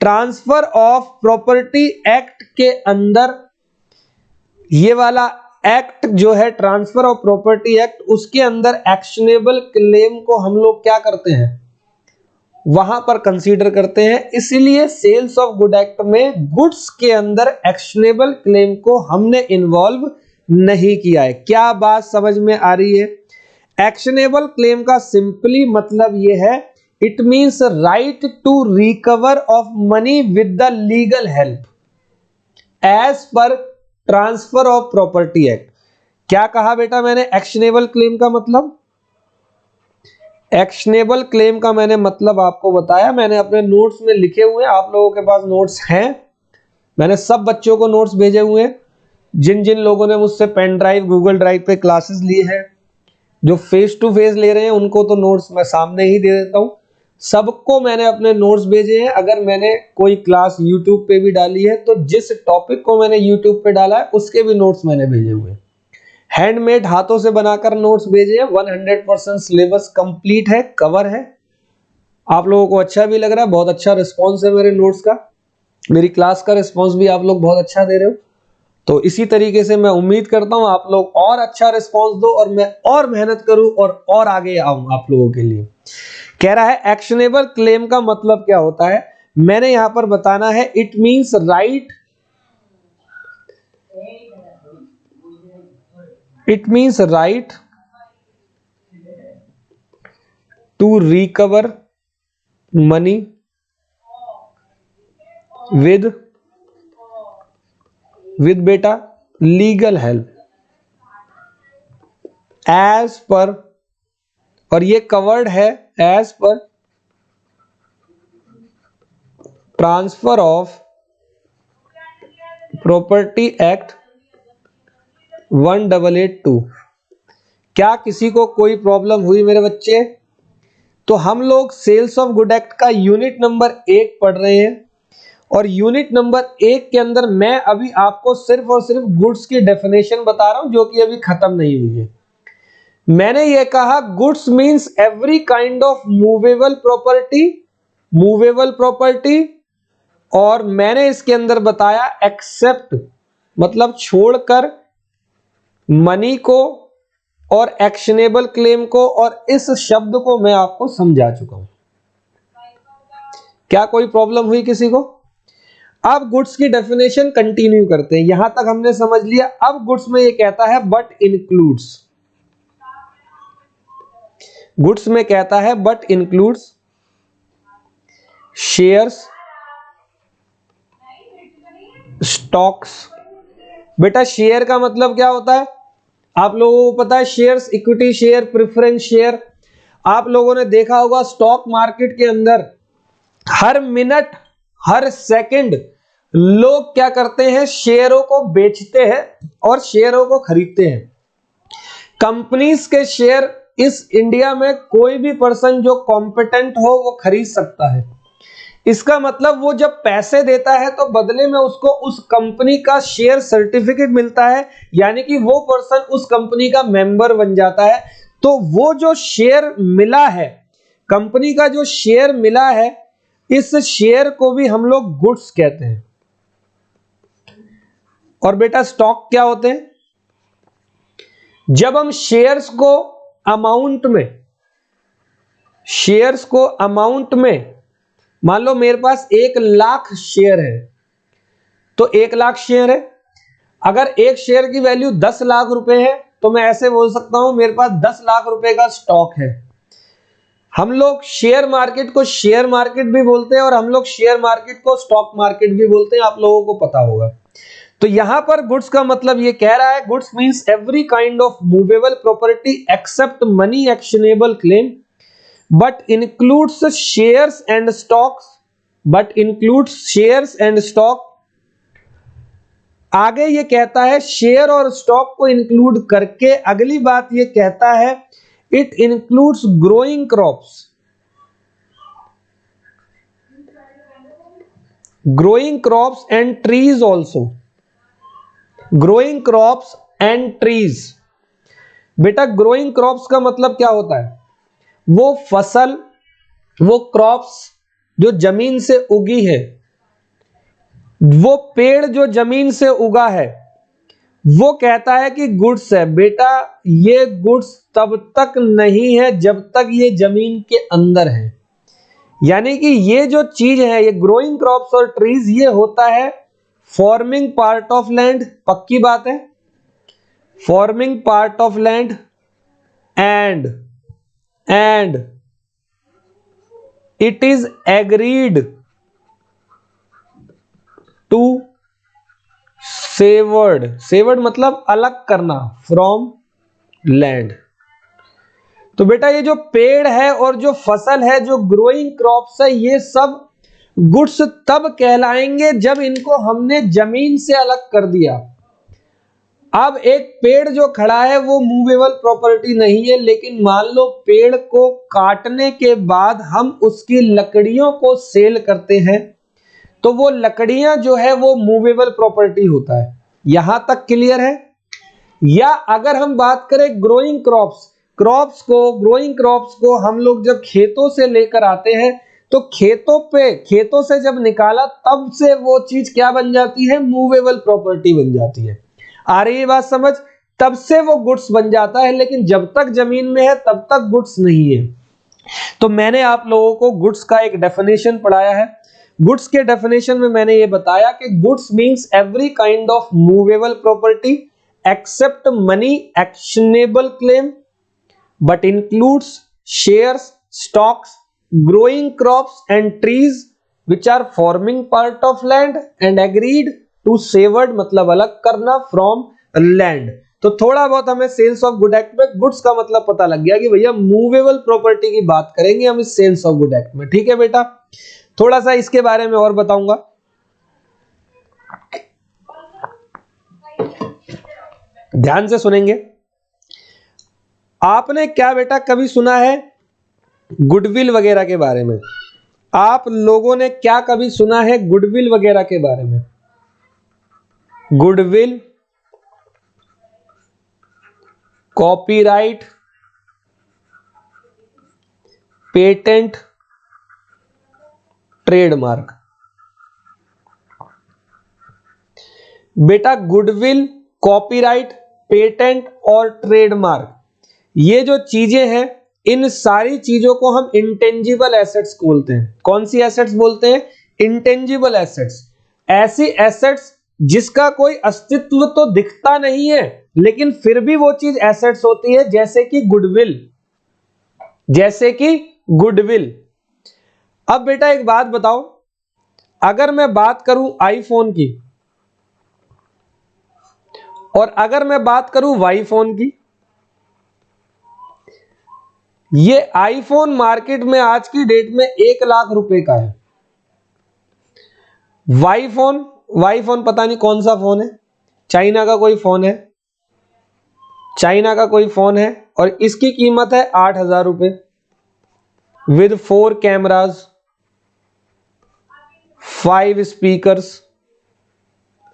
ट्रांसफर ऑफ प्रॉपर्टी एक्ट के अंदर ये वाला एक्ट जो है ट्रांसफर ऑफ प्रॉपर्टी एक्ट, उसके अंदर एक्शनेबल क्लेम को हम लोग क्या करते हैं, वहां पर कंसीडर करते हैं। इसीलिए सेल्स ऑफ गुड एक्ट में गुड्स के अंदर एक्शनेबल क्लेम को हमने इन्वॉल्व नहीं किया है। क्या बात समझ में आ रही है? एक्शनेबल क्लेम का सिंपली मतलब यह है, it means right to recover of money with the legal help as per transfer of property act. क्या कहा बेटा मैंने एक्शनेबल क्लेम का मतलब? एक्शनेबल क्लेम का मैंने मतलब आपको बताया, मैंने अपने नोट्स में लिखे हुए हैं। आप लोगों के पास नोट्स हैं? मैंने सब बच्चों को नोट्स भेजे हुए हैं। जिन जिन लोगों ने मुझसे पेन ड्राइव, गूगल ड्राइव पे क्लासेस लिए हैं, जो फेस टू फेस ले रहे हैं, उनको तो नोट्स मैं सामने ही दे देता हूं। सबको मैंने अपने नोट्स भेजे हैं। अगर मैंने कोई क्लास यूट्यूब पे भी डाली है तो जिस टॉपिक को मैंने यूट्यूब पे डाला है उसके भी नोट्स मैंने भेजे हुए हैं। हैंडमेड हाथों से बनाकर नोट्स भेजे हैं। 100% सिलेबस कंप्लीट है, कवर है। आप लोगों को अच्छा भी लग रहा है, बहुत अच्छा रिस्पॉन्स है मेरे नोट्स का, मेरी क्लास का रिस्पॉन्स भी आप लोग बहुत अच्छा दे रहे हो। तो इसी तरीके से मैं उम्मीद करता हूं आप लोग और अच्छा रिस्पॉन्स दो और मैं और मेहनत करूं और आगे आऊं आप लोगों के लिए। कह रहा है एक्शनेबल क्लेम का मतलब क्या होता है, मैंने यहां पर बताना है, it means right to recover money with बेटा लीगल हेल्प एज पर, और ये कवर्ड है as per transfer of property act 1882। क्या किसी को कोई प्रॉब्लम हुई मेरे बच्चे? तो हम लोग सेल्स ऑफ गुड एक्ट का यूनिट नंबर 1 पढ़ रहे हैं और यूनिट नंबर 1 के अंदर मैं अभी आपको सिर्फ और सिर्फ गुड्स की डेफिनेशन बता रहा हूं जो कि अभी खत्म नहीं हुई है। मैंने ये कहा goods means every kind of movable property, और मैंने इसके अंदर बताया एक्सेप्ट मतलब छोड़कर मनी को और एक्शनेबल क्लेम को, और इस शब्द को मैं आपको समझा चुका हूं। क्या कोई प्रॉब्लम हुई किसी को? अब गुड्स की डेफिनेशन कंटिन्यू करते हैं। यहां तक हमने समझ लिया। अब गुड्स में ये कहता है बट इंक्लूड्स, गुड्स में कहता है बट इंक्लूड्स शेयर्स, स्टॉक्स। बेटा शेयर का मतलब क्या होता है आप लोगों को पता है? Shares, equity share, preference share. आप लोगों ने देखा होगा स्टॉक मार्केट के अंदर हर मिनट हर सेकंड लोग क्या करते हैं, शेयरों को बेचते हैं और शेयरों को खरीदते हैं। कंपनीज के शेयर इस इंडिया में कोई भी पर्सन जो कॉम्पिटेंट हो वो खरीद सकता है। इसका मतलब वो जब पैसे देता है तो बदले में उसको उस कंपनी का शेयर सर्टिफिकेट मिलता है, यानी कि वो पर्सन उस कंपनी का मेंबर बन जाता है। तो वो जो शेयर मिला है, कंपनी का जो शेयर मिला है, इस शेयर को भी हम लोग गुड्स कहते हैं। और बेटा स्टॉक क्या होते हैं? जब हम शेयर्स को अमाउंट में मान लो मेरे पास 1,00,000 शेयर है, तो 1,00,000 शेयर है। अगर एक शेयर की वैल्यू 10 लाख रुपए है तो मैं ऐसे बोल सकता हूं मेरे पास 10 लाख रुपए का स्टॉक है। हम लोग शेयर मार्केट को शेयर मार्केट भी बोलते हैं और हम लोग शेयर मार्केट को स्टॉक मार्केट भी बोलते हैं, आप लोगों को पता होगा। तो यहां पर गुड्स का मतलब ये कह रहा है goods means every kind of movable property except money actionable claim but includes shares and stock आगे ये कहता है शेयर और स्टॉक को इंक्लूड करके अगली बात ये कहता है it includes growing crops, growing crops and trees also, growing crops and trees। बेटा ग्रोइंग क्रॉप्स का मतलब क्या होता है? वो फसल, वो क्रॉप्स जो जमीन से उगी है, वो पेड़ जो जमीन से उगा है, वो कहता है कि गुड्स है। बेटा ये गुड्स तब तक नहीं है जब तक ये जमीन के अंदर है। यानी कि ये जो चीज है, ये ग्रोइंग क्रॉप्स और ट्रीज, ये होता है फॉर्मिंग पार्ट ऑफ लैंड, पक्की बात है, forming part of land and it is agreed to severed, severed मतलब अलग करना, फ्रॉम लैंड। तो बेटा ये जो पेड़ है और जो फसल है, जो ग्रोइंग क्रॉप्स है, ये सब गुड्स तब कहलाएंगे जब इनको हमने जमीन से अलग कर दिया। अब एक पेड़ जो खड़ा है वो मूवेबल प्रॉपर्टी नहीं है, लेकिन मान लो पेड़ को काटने के बाद हम उसकी लकड़ियों को सेल करते हैं, तो वो लकड़ियां जो है वो मूवेबल प्रॉपर्टी होता है। यहां तक क्लियर है? या अगर हम बात करें ग्रोइंग क्रॉप्स, ग्रोइंग क्रॉप्स को हम लोग जब खेतों से लेकर आते हैं, तो खेतों से जब निकाला तब से वो चीज क्या बन जाती है? मूवेबल प्रॉपर्टी बन जाती है। आ रही है बात समझ? तब से वो गुड्स बन जाता है, लेकिन जब तक जमीन में है तब तक गुड्स नहीं है। तो मैंने आप लोगों को गुड्स का एक डेफिनेशन पढ़ाया है। गुड्स के डेफिनेशन में मैंने ये बताया कि goods means every kind of movable property except money actionable claim but includes shares, stocks, growing crops and trees which are forming part of land and agreed to severed मतलब अलग करना from land। तो थोड़ा बहुत हमें सेल्स ऑफ गुड एक्ट में गुड्स का मतलब पता लग गया कि भैया मूवेबल प्रॉपर्टी की बात करेंगे हम इस सेल्स ऑफ गुड एक्ट में। ठीक है बेटा, थोड़ा सा इसके बारे में और बताऊंगा, ध्यान से सुनेंगे। आपने क्या बेटा कभी सुना है गुडविल वगैरह के बारे में? आप लोगों ने क्या कभी सुना है गुडविल वगैरह के बारे में? Goodwill, copyright, patent, trademark. बेटा गुडविल, कॉपीराइट, पेटेंट और ट्रेडमार्क, ये जो चीजें हैं, इन सारी चीजों को हम इंटेंजिबल एसेट्स बोलते हैं। कौन सी एसेट्स बोलते हैं? Intangible assets. ऐसी एसेट्स जिसका कोई अस्तित्व तो दिखता नहीं है, लेकिन फिर भी वो चीज एसेट्स होती है, जैसे कि गुडविल, जैसे कि गुडविल। अब बेटा एक बात बताओ, अगर मैं बात करूं आईफोन की और अगर मैं बात करूं वाई फोन की, ये आईफोन मार्केट में आज की डेट में 1 लाख रुपए का है। वाई फोन पता नहीं कौन सा फोन है, चाइना का कोई फोन है, चाइना का कोई फोन है और इसकी कीमत है 8,000 रुपए with 4 cameras, 5 speakers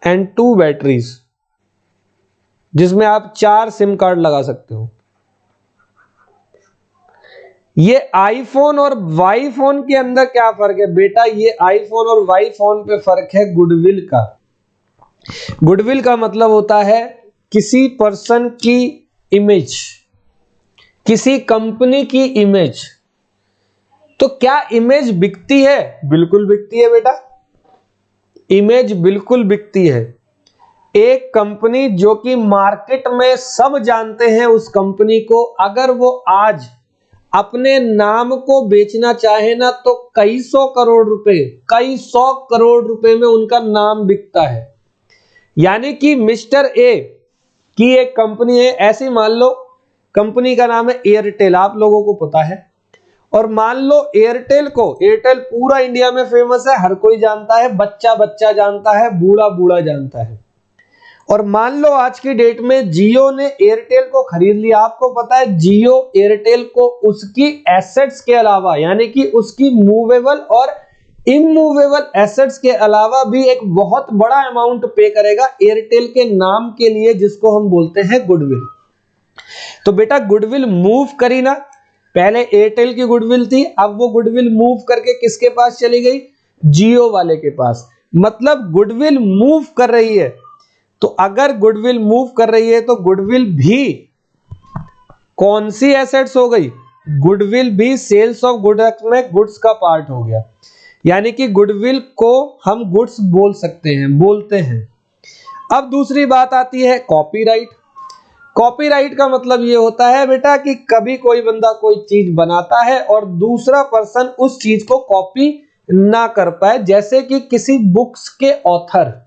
and 2 batteries, जिसमें आप 4 सिम कार्ड लगा सकते हो। ये आईफोन और वाई फोन के अंदर क्या फर्क है बेटा? ये आईफोन और वाई फोन पे फर्क है गुडविल का। गुडविल का मतलब होता है किसी पर्सन की इमेज, किसी कंपनी की इमेज। तो क्या इमेज बिकती है? बिल्कुल बिकती है बेटा, इमेज बिल्कुल बिकती है। एक कंपनी जो कि मार्केट में सब जानते हैं उस कंपनी को, अगर वो आज अपने नाम को बेचना चाहे ना, तो कई सौ करोड़ रुपए में उनका नाम बिकता है। यानी कि मिस्टर ए की एक कंपनी है, ऐसी मान लो कंपनी का नाम है एयरटेल, आप लोगों को पता है, और मान लो एयरटेल पूरा इंडिया में फेमस है, हर कोई जानता है, बच्चा जानता है, बूढ़ा जानता है। और मान लो आज की डेट में जियो ने एयरटेल को खरीद लिया। आपको पता है जियो एयरटेल को उसकी एसेट्स के अलावा, यानी कि उसकी मूवेबल और इमूवेबल एसेट्स के अलावा भी एक बहुत बड़ा अमाउंट पे करेगा एयरटेल के नाम के लिए, जिसको हम बोलते हैं गुडविल। तो बेटा गुडविल मूव करी ना, पहले एयरटेल की गुडविल थी, अब वो गुडविल मूव करके किसके पास चली गई? जियो वाले के पास। मतलब गुडविल मूव कर रही है। तो अगर गुडविल मूव कर रही है तो गुडविल भी कौन सी एसेट्स हो गई? गुडविल भी सेल्स ऑफ गुड्स में गुड्स का पार्ट हो गया। यानी कि गुडविल को हम गुड्स बोल सकते हैं, बोलते हैं। अब दूसरी बात आती है कॉपीराइट। कॉपीराइट का मतलब ये होता है बेटा कि कभी कोई बंदा कोई चीज बनाता है और दूसरा पर्सन उस चीज को कॉपी ना कर पाए, जैसे कि किसी बुक्स के ऑथर।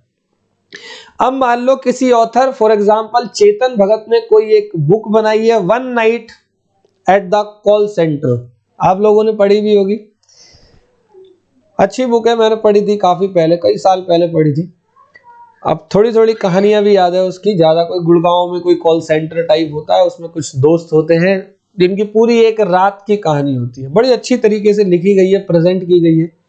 अब मान लो किसी author, for example Chetan Bhagat ने कोई एक बुक बनाई है, one night at the call centre. आप लोगों ने पढ़ी भी होगी, अच्छी बुक है, मैंने पढ़ी थी काफी पहले, कई साल पहले पढ़ी थी। अब थोड़ी थोड़ी कहानियां भी याद है उसकी, ज्यादा कोई गुड़गांव में कोई कॉल सेंटर टाइप होता है, उसमें कुछ दोस्त होते हैं जिनकी पूरी एक रात की कहानी होती है, बड़ी अच्छी तरीके से लिखी गई है, प्रेजेंट की गई है।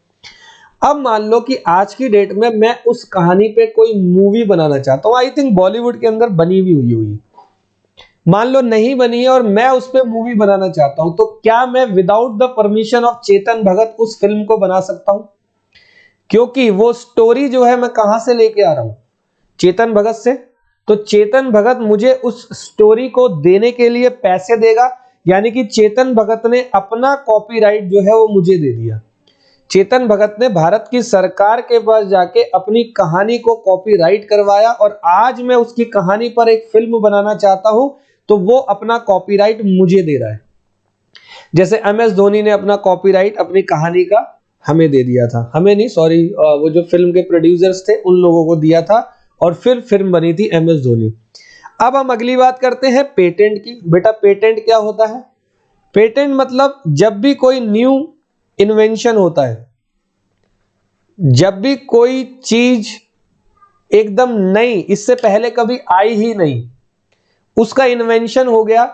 अब मान लो कि आज की डेट में मैं उस कहानी पे कोई मूवी बनाना चाहता हूं, आई थिंक बॉलीवुड के अंदर बनी भी हुई, मान लो नहीं बनी है और मैं उस पे मूवी बनाना चाहता हूं, तो क्या मैं without the permission of Chetan Bhagat उस फिल्म को बना सकता हूं? क्योंकि वो स्टोरी जो है मैं कहां से लेके आ रहा हूं? चेतन भगत से। तो चेतन भगत मुझे उस स्टोरी को देने के लिए पैसे देगा, यानी कि चेतन भगत ने अपना कॉपीराइट जो है वो मुझे दे दिया। चेतन भगत ने भारत की सरकार के पास जाके अपनी कहानी को कॉपीराइट करवाया और आज मैं उसकी कहानी पर एक फिल्म बनाना चाहता हूं, तो वो अपना कॉपीराइट मुझे दे रहा है। जैसे MS धोनी ने अपना कॉपीराइट अपनी कहानी का हमें दे दिया था, हमें नहीं सॉरी, वो जो फिल्म के प्रोड्यूसर्स थे उन लोगों को दिया था और फिर फिल्म बनी थी MS धोनी। अब हम अगली बात करते हैं पेटेंट की। बेटा पेटेंट क्या होता है? पेटेंट मतलब जब भी कोई न्यू इन्वेंशन होता है, जब भी कोई चीज एकदम नई, इससे पहले कभी आई ही नहीं, उसका इन्वेंशन हो गया,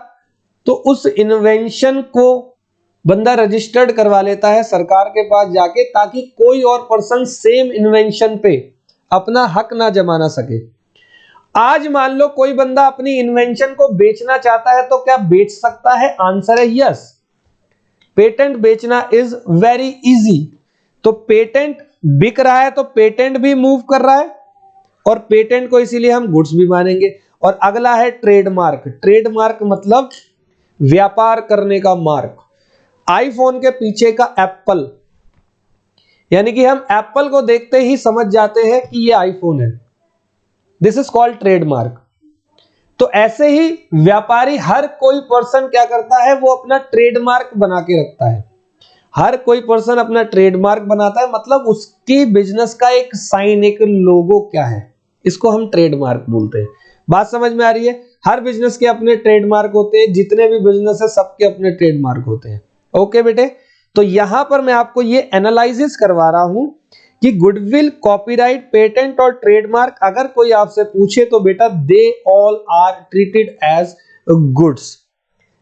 तो उस इन्वेंशन को बंदा रजिस्टर्ड करवा लेता है सरकार के पास जाके, ताकि कोई और पर्सन सेम इन्वेंशन पे अपना हक ना जमा सके। आज मान लो कोई बंदा अपनी इन्वेंशन को बेचना चाहता है, तो क्या बेच सकता है? आंसर है यस। पेटेंट बेचना इज वेरी इजी। तो पेटेंट बिक रहा है तो पेटेंट भी मूव कर रहा है, और पेटेंट को इसीलिए हम गुड्स भी मानेंगे। और अगला है ट्रेडमार्क। ट्रेडमार्क मतलब व्यापार करने का मार्क। आईफोन के पीछे का एप्पल, यानी कि हम एप्पल को देखते ही समझ जाते हैं कि ये आईफोन है, दिस इज कॉल्ड ट्रेडमार्क। तो ऐसे ही व्यापारी, हर कोई पर्सन क्या करता है, वो अपना ट्रेडमार्क बना के रखता है। हर कोई पर्सन अपना ट्रेडमार्क बनाता है, मतलब उसकी बिजनेस का एक साइन, एक लोगो क्या है, इसको हम ट्रेडमार्क बोलते हैं। बात समझ में आ रही है? हर बिजनेस के अपने ट्रेडमार्क होते हैं, जितने भी बिजनेस है सबके अपने ट्रेडमार्क होते हैं। ओके बेटे, तो यहां पर मैं आपको ये एनालिसिस करवा रहा हूं कि गुडविल, कॉपीराइट, पेटेंट और ट्रेडमार्क अगर कोई आपसे पूछे तो बेटा they all are treated as goods.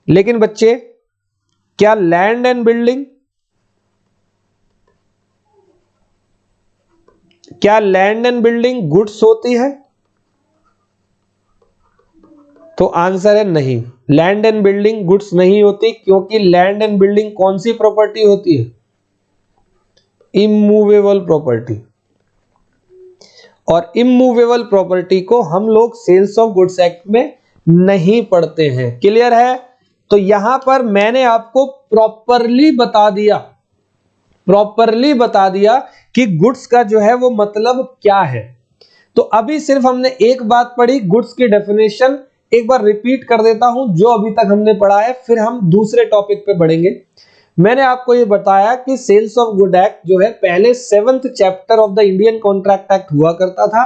लेकिन बच्चे, क्या लैंड एंड बिल्डिंग, क्या लैंड एंड बिल्डिंग गुड्स होती है? तो आंसर है नहीं, लैंड एंड बिल्डिंग गुड्स नहीं होती, क्योंकि लैंड एंड बिल्डिंग कौन सी प्रॉपर्टी होती है? Immovable property. और इमूवेबल प्रॉपर्टी को हम लोग सेल्स ऑफ गुड्स एक्ट में नहीं पढ़ते हैं। क्लियर है? तो यहां पर मैंने आपको प्रॉपरली बता दिया कि गुड्स का जो है वो मतलब क्या है। तो अभी सिर्फ हमने एक बात पढ़ी, गुड्स की डेफिनेशन एक बार रिपीट कर देता हूं जो अभी तक हमने पढ़ा है, फिर हम दूसरे टॉपिक पे बढ़ेंगे। मैंने आपको ये बताया कि सेल्स ऑफ गुड एक्ट जो है पहले 7th chapter of the Indian contract act हुआ करता था।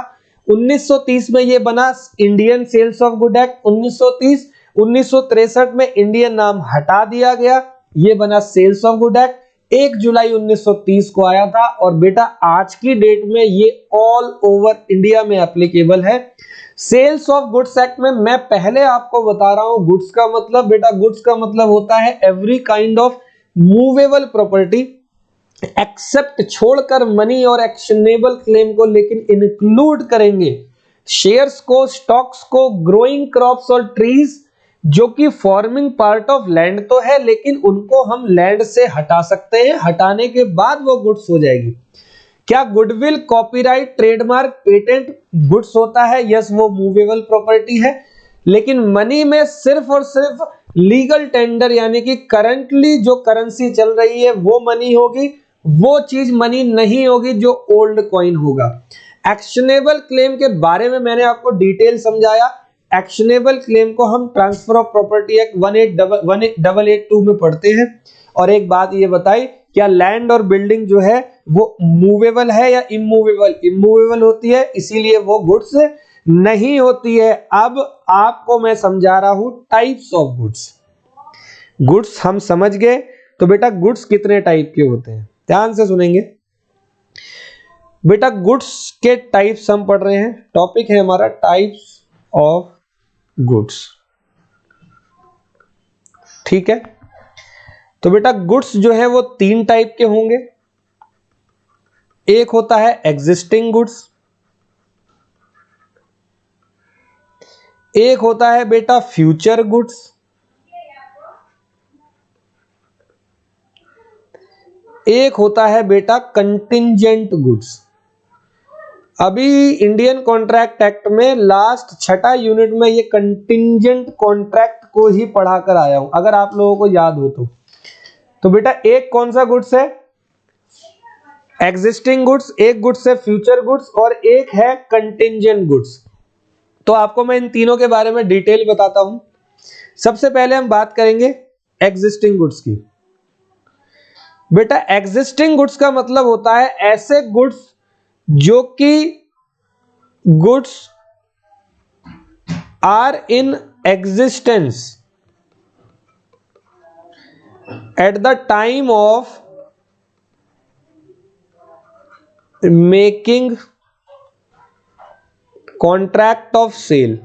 1930 में ये बना Indian sales of good act. 1930 1963 में इंडियन नाम हटा दिया गया, ये बना सेल्स ऑफ गुड एक्ट। 1 जुलाई 1930 को आया था, और बेटा आज की डेट में ये ऑल ओवर इंडिया में एप्लीकेबल है। सेल्स ऑफ गुड्स एक्ट में मैं पहले आपको बता रहा हूं, गुड्स का मतलब बेटा, गुड्स का मतलब होता है every kind of movable property except, छोड़कर मनी और एक्शनेबल क्लेम को, लेकिन इंक्लूड करेंगे शेयर्स को, स्टॉक्स को, ग्रोइंग क्रॉप्स और ट्रीज, जो कि फॉर्मिंग पार्ट ऑफ लैंड तो है लेकिन उनको हम लैंड से हटा सकते हैं, हटाने के बाद वो गुड्स हो जाएगी। क्या goodwill, copyright, trademark, patent goods होता है? यस, वो मूवेबल प्रॉपर्टी है, लेकिन मनी में सिर्फ और सिर्फ लीगल टेंडर यानी कि करंटली जो करेंसी चल रही है वो मनी होगी, वो चीज मनी नहीं होगी जो ओल्ड कॉइन होगा। एक्शनेबल क्लेम के बारे में मैंने आपको डिटेल समझाया। एक्शनेबल क्लेम को हम ट्रांसफर ऑफ प्रॉपर्टी एक्ट 1882 में पढ़ते हैं। और एक बात ये बताई, क्या लैंड और बिल्डिंग जो है वो मूवेबल है या इमूवेबल? इमूवेबल होती है, इसीलिए वो गुड्स नहीं होती है। अब आपको मैं समझा रहा हूं टाइप्स ऑफ गुड्स। गुड्स हम समझ गए, तो बेटा गुड्स कितने टाइप के होते हैं ध्यान से सुनेंगे। बेटा गुड्स के टाइप्स हम पढ़ रहे हैं, टॉपिक है हमारा टाइप्स ऑफ गुड्स, ठीक है। तो बेटा गुड्स जो है वो 3 टाइप के होंगे। एक होता है एग्जिस्टिंग गुड्स, एक होता है बेटा फ्यूचर गुड्स, एक होता है बेटा कंटिंजेंट गुड्स। अभी इंडियन कॉन्ट्रैक्ट एक्ट में लास्ट 6ठा यूनिट में ये कंटिंजेंट कॉन्ट्रैक्ट को ही पढ़ाकर आया हूं, अगर आप लोगों को याद हो तो बेटा एक कौन सा गुड्स है? एग्जिस्टिंग गुड्स, एक गुड्स है फ्यूचर गुड्स और एक है कंटिंजेंट गुड्स। तो आपको मैं इन तीनों के बारे में डिटेल बताता हूं। सबसे पहले हम बात करेंगे एग्जिस्टिंग गुड्स की। बेटा एग्जिस्टिंग गुड्स का मतलब होता है ऐसे गुड्स जो कि goods are in existence at the time of making contract of sale.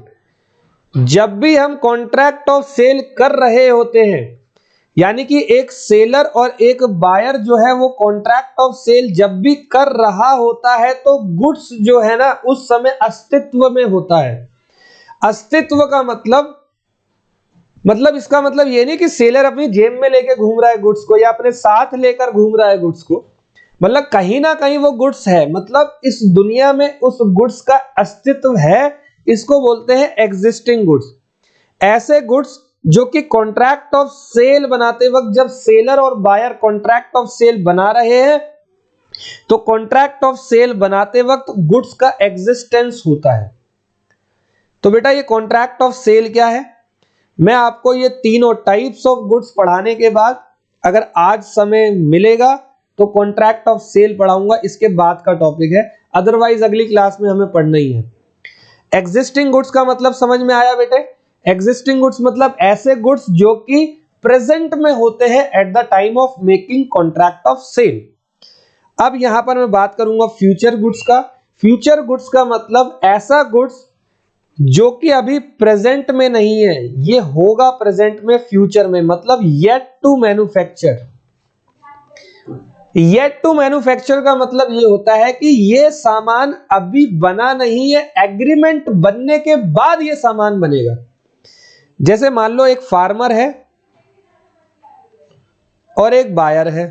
जब भी हम कॉन्ट्रैक्ट ऑफ सेल कर रहे होते हैं, यानी कि एक सेलर और एक बायर जो है वो कॉन्ट्रैक्ट ऑफ सेल जब भी कर रहा होता है, तो गुड्स जो है ना उस समय अस्तित्व में होता है। अस्तित्व का मतलब इसका मतलब ये नहीं कि सेलर अपनी जेब में लेके घूम रहा है गुड्स को या अपने साथ लेकर घूम रहा है गुड्स को, मतलब कहीं ना कहीं वो गुड्स है, मतलब इस दुनिया में उस गुड्स का अस्तित्व है, इसको बोलते हैं एग्जिस्टिंग गुड्स। ऐसे गुड्स जो कि कॉन्ट्रैक्ट ऑफ सेल बनाते वक्त, जब सेलर और बायर कॉन्ट्रैक्ट ऑफ सेल बना रहे हैं, तो कॉन्ट्रैक्ट ऑफ सेल बनाते वक्त गुड्स का एग्जिस्टेंस होता है। तो बेटा ये कॉन्ट्रैक्ट ऑफ सेल क्या है? मैं आपको ये तीनों टाइप्स ऑफ गुड्स पढ़ाने के बाद, अगर आज समय मिलेगा तो कॉन्ट्रैक्ट ऑफ सेल पढ़ाऊंगा, इसके बाद का टॉपिक है, अदरवाइज अगली क्लास में हमें पढ़ना ही है। एग्जिस्टिंग गुड्स का मतलब समझ में आया बेटे? एग्जिस्टिंग गुड्स मतलब ऐसे गुड्स जो कि प्रेजेंट में होते हैं at the time of making contract of sale. अब यहां पर मैं बात करूंगा फ्यूचर गुड्स का। फ्यूचर गुड्स का मतलब ऐसा गुड्स जो कि अभी प्रेजेंट में नहीं है, ये होगा प्रेजेंट में, फ्यूचर में, मतलब yet to manufacture. Yet to manufacture का मतलब ये होता है कि ये सामान अभी बना नहीं है, एग्रीमेंट बनने के बाद ये सामान बनेगा। जैसे मान लो एक फार्मर है और एक बायर है।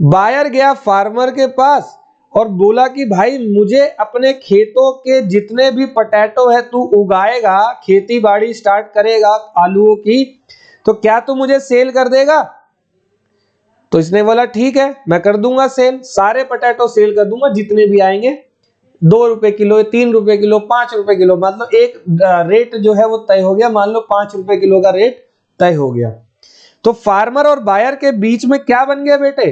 बायर गया फार्मर के पास और बोला कि भाई मुझे अपने खेतों के जितने भी पोटैटो है तू उगाएगा, खेती बाड़ी स्टार्ट करेगा आलूओं की, तो क्या तू मुझे सेल कर देगा? तो इसने बोला ठीक है मैं कर दूंगा सेल, सारे पोटैटो सेल कर दूंगा जितने भी आएंगे, 2 रुपए किलो, 3 रुपए किलो, 5 रुपए किलो, मतलब एक रेट जो है वो तय हो गया। मान लो 5 रुपए किलो का रेट तय हो गया। तो फार्मर और बायर के बीच में क्या बन गया बेटे?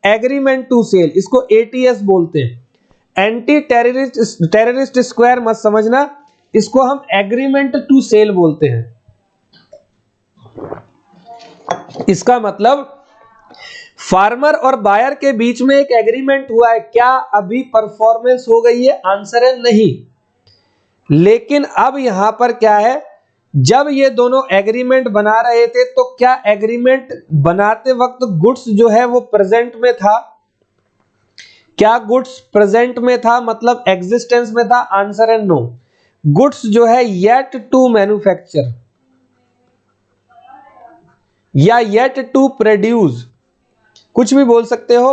एग्रीमेंट टू सेल, इसको एटीएस बोलते हैं। एंटी टेररिस्ट स्क्वायर मत समझना, इसको हम एग्रीमेंट टू सेल बोलते हैं। इसका मतलब फार्मर और बायर के बीच में एक एग्रीमेंट हुआ है। क्या अभी परफॉर्मेंस हो गई है? आंसर है नहीं। लेकिन अब यहां पर क्या है, जब ये दोनों एग्रीमेंट बना रहे थे तो क्या एग्रीमेंट बनाते वक्त गुड्स जो है वो प्रेजेंट में था? क्या गुड्स प्रेजेंट में था, मतलब एग्जिस्टेंस में था? आंसर है नो। गुड्स जो है येट टू मैन्युफैक्चर या येट टू प्रोड्यूस, कुछ भी बोल सकते हो।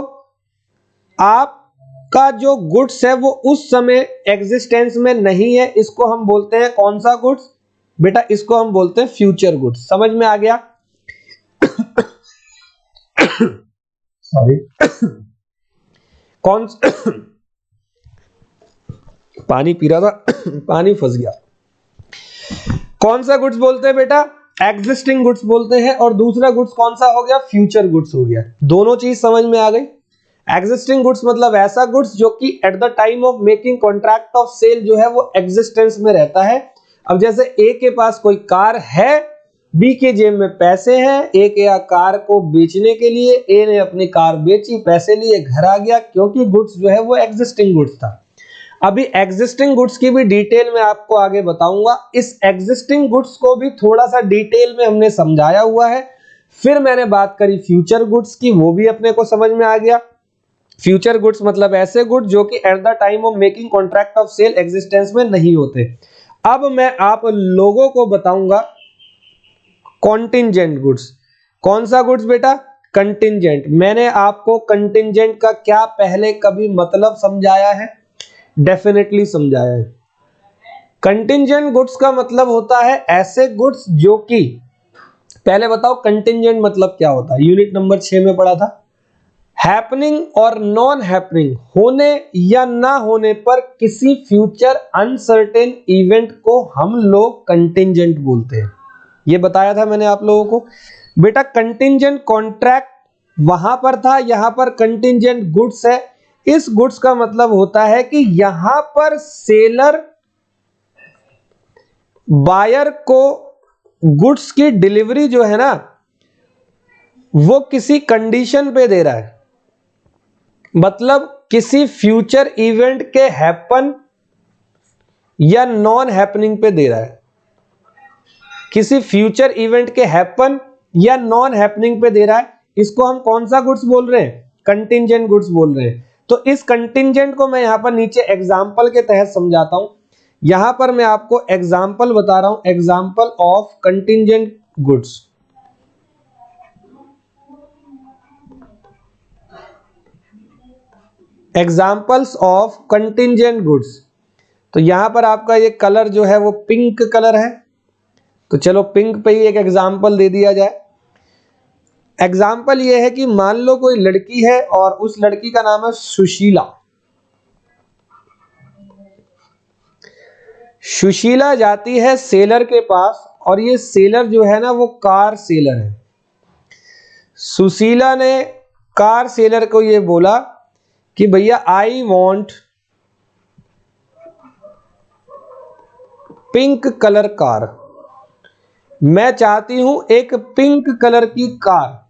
आपका जो गुड्स है वो उस समय एग्जिस्टेंस में नहीं है, इसको हम बोलते हैं कौन सा गुड्स बेटा? इसको हम बोलते हैं फ्यूचर गुड्स। समझ में आ गया? सॉरी कौन पानी पी रहा था पानी फंस गया। कौन सा गुड्स बोलते हैं बेटा? एग्जिस्टिंग गुड्स बोलते हैं। और दूसरा गुड्स कौन सा हो गया? फ्यूचर गुड्स हो गया। दोनों चीज समझ में आ गई। एग्जिस्टिंग गुड्स मतलब ऐसा गुड्स जो कि at the time of making contract of sale जो है वो एग्जिस्टेंस में रहता है। अब जैसे ए के पास कोई कार है, बी के जेब में पैसे हैं, ए के या कार को बेचने के लिए ए ने अपनी कार बेची, पैसे लिए, घर आ गया, क्योंकि गुड्स जो है वो एग्जिस्टिंग गुड्स था। अभी एग्जिस्टिंग गुड्स की भी डिटेल में आपको आगे बताऊंगा। इस एग्जिस्टिंग गुड्स को भी थोड़ा सा डिटेल में हमने समझाया हुआ है। फिर मैंने बात करी फ्यूचर गुड्स की, वो भी अपने को समझ में आ गया। फ्यूचर गुड्स मतलब ऐसे गुड्स जो कि at the time of making contract of sale existence में नहीं होते। अब मैं आप लोगों को बताऊंगा कॉन्टिंजेंट गुड्स। कौन सा गुड्स बेटा? कंटिंजेंट। मैंने आपको कंटिंजेंट का क्या पहले कभी मतलब समझाया है? डेफिनेटली समझाया है। कंटिंजेंट गुड्स का मतलब होता है ऐसे गुड्स जो कि, पहले बताओ कंटिंजेंट मतलब क्या होता है? यूनिट नंबर 6 में पढ़ा था। हैपनिंग और नॉन हैपनिंग, होने या ना होने पर किसी फ्यूचर अनसर्टेन इवेंट को हम लोग कंटिंजेंट बोलते हैं। ये बताया था मैंने आप लोगों को। बेटा कंटिंजेंट कॉन्ट्रैक्ट वहां पर था, यहां पर कंटिंजेंट गुड्स है। इस गुड्स का मतलब होता है कि यहां पर सेलर बायर को गुड्स की डिलीवरी जो है ना वो किसी कंडीशन पे दे रहा है, मतलब किसी फ्यूचर इवेंट के हैपन या नॉन हैपनिंग पे दे रहा है। किसी फ्यूचर इवेंट के हैपन या नॉन हैपनिंग पे दे रहा है। इसको हम कौन सा गुड्स बोल रहे हैं? कंटिंजेंट गुड्स बोल रहे हैं। तो इस कंटिंजेंट को मैं यहां पर नीचे एग्जांपल के तहत समझाता हूं। यहां पर मैं आपको एग्जांपल बता रहा हूं, example of contingent goods. Examples of contingent goods. तो यहां पर आपका ये कलर जो है वो पिंक कलर है, तो चलो पिंक पे ही एक एग्जाम्पल दे दिया जाए। एग्जाम्पल ये है कि मान लो कोई लड़की है और उस लड़की का नाम है सुशीला। सुशीला जाती है सेलर के पास, और ये सेलर जो है ना वो कार सेलर है। सुशीला ने कार सेलर को ये बोला कि भैया I want pink colour car, मैं चाहती हूं एक पिंक कलर की कार,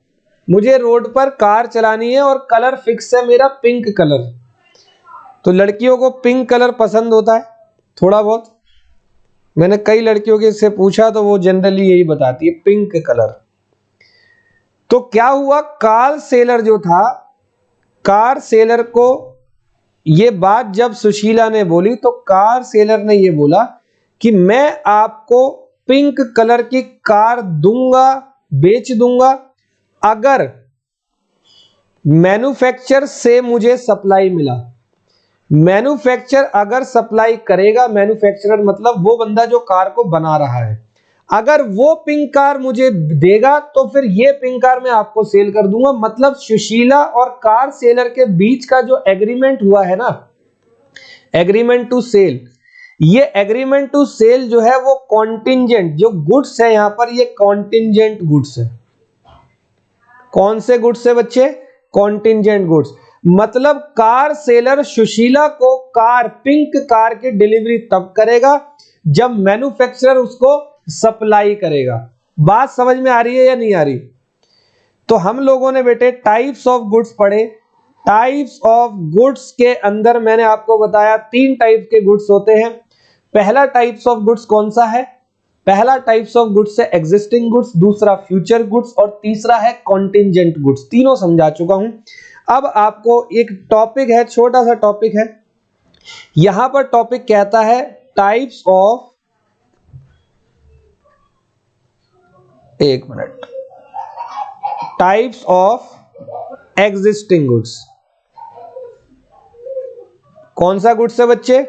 मुझे रोड पर कार चलानी है और कलर फिक्स है मेरा पिंक कलर। तो लड़कियों को पिंक कलर पसंद होता है थोड़ा बहुत, मैंने कई लड़कियों के से पूछा तो वो जनरली यही बताती है पिंक कलर। तो क्या हुआ, कार सेलर जो था, कार सेलर को ये बात जब सुशीला ने बोली तो कार सेलर ने ये बोला कि मैं आपको पिंक कलर की कार दूंगा, बेच दूंगा, अगर मैन्युफैक्चर से मुझे सप्लाई मिला। मैन्युफैक्चर अगर सप्लाई करेगा, मैन्युफैक्चरर मतलब वो बंदा जो कार को बना रहा है, अगर वो पिंक कार मुझे देगा तो फिर ये पिंक कार मैं आपको सेल कर दूंगा। मतलब सुशीला और कार सेलर के बीच का जो एग्रीमेंट हुआ है ना, एग्रीमेंट टू सेल, ये एग्रीमेंट टू सेल जो है वो कॉन्टिंजेंट जो गुड्स है, यहां पर ये कॉन्टिंजेंट गुड्स है। कौन से गुड्स है बच्चे? Contingent goods. मतलब कार सेलर सुशीला को कार, पिंक कार की डिलीवरी तब करेगा जब मैन्युफैक्चरर उसको सप्लाई करेगा। बात समझ में आ रही है या नहीं आ रही? तो हम लोगों ने बेटे टाइप्स ऑफ गुड्स पढ़े। टाइप्स ऑफ गुड्स के अंदर मैंने आपको बताया 3 टाइप के गुड्स होते हैं। पहला टाइप्स ऑफ गुड्स कौन सा है? पहला टाइप्स ऑफ गुड्स है एग्जिस्टिंग गुड्स, दूसरा फ्यूचर गुड्स और तीसरा है कॉन्टिंजेंट गुड्स। तीनों समझा चुका हूं। अब आपको एक टॉपिक है, छोटा सा टॉपिक है, यहां पर टॉपिक कहता है टाइप्स ऑफ, एक minute, types of existing goods. कौन सा गुड्स है बच्चे?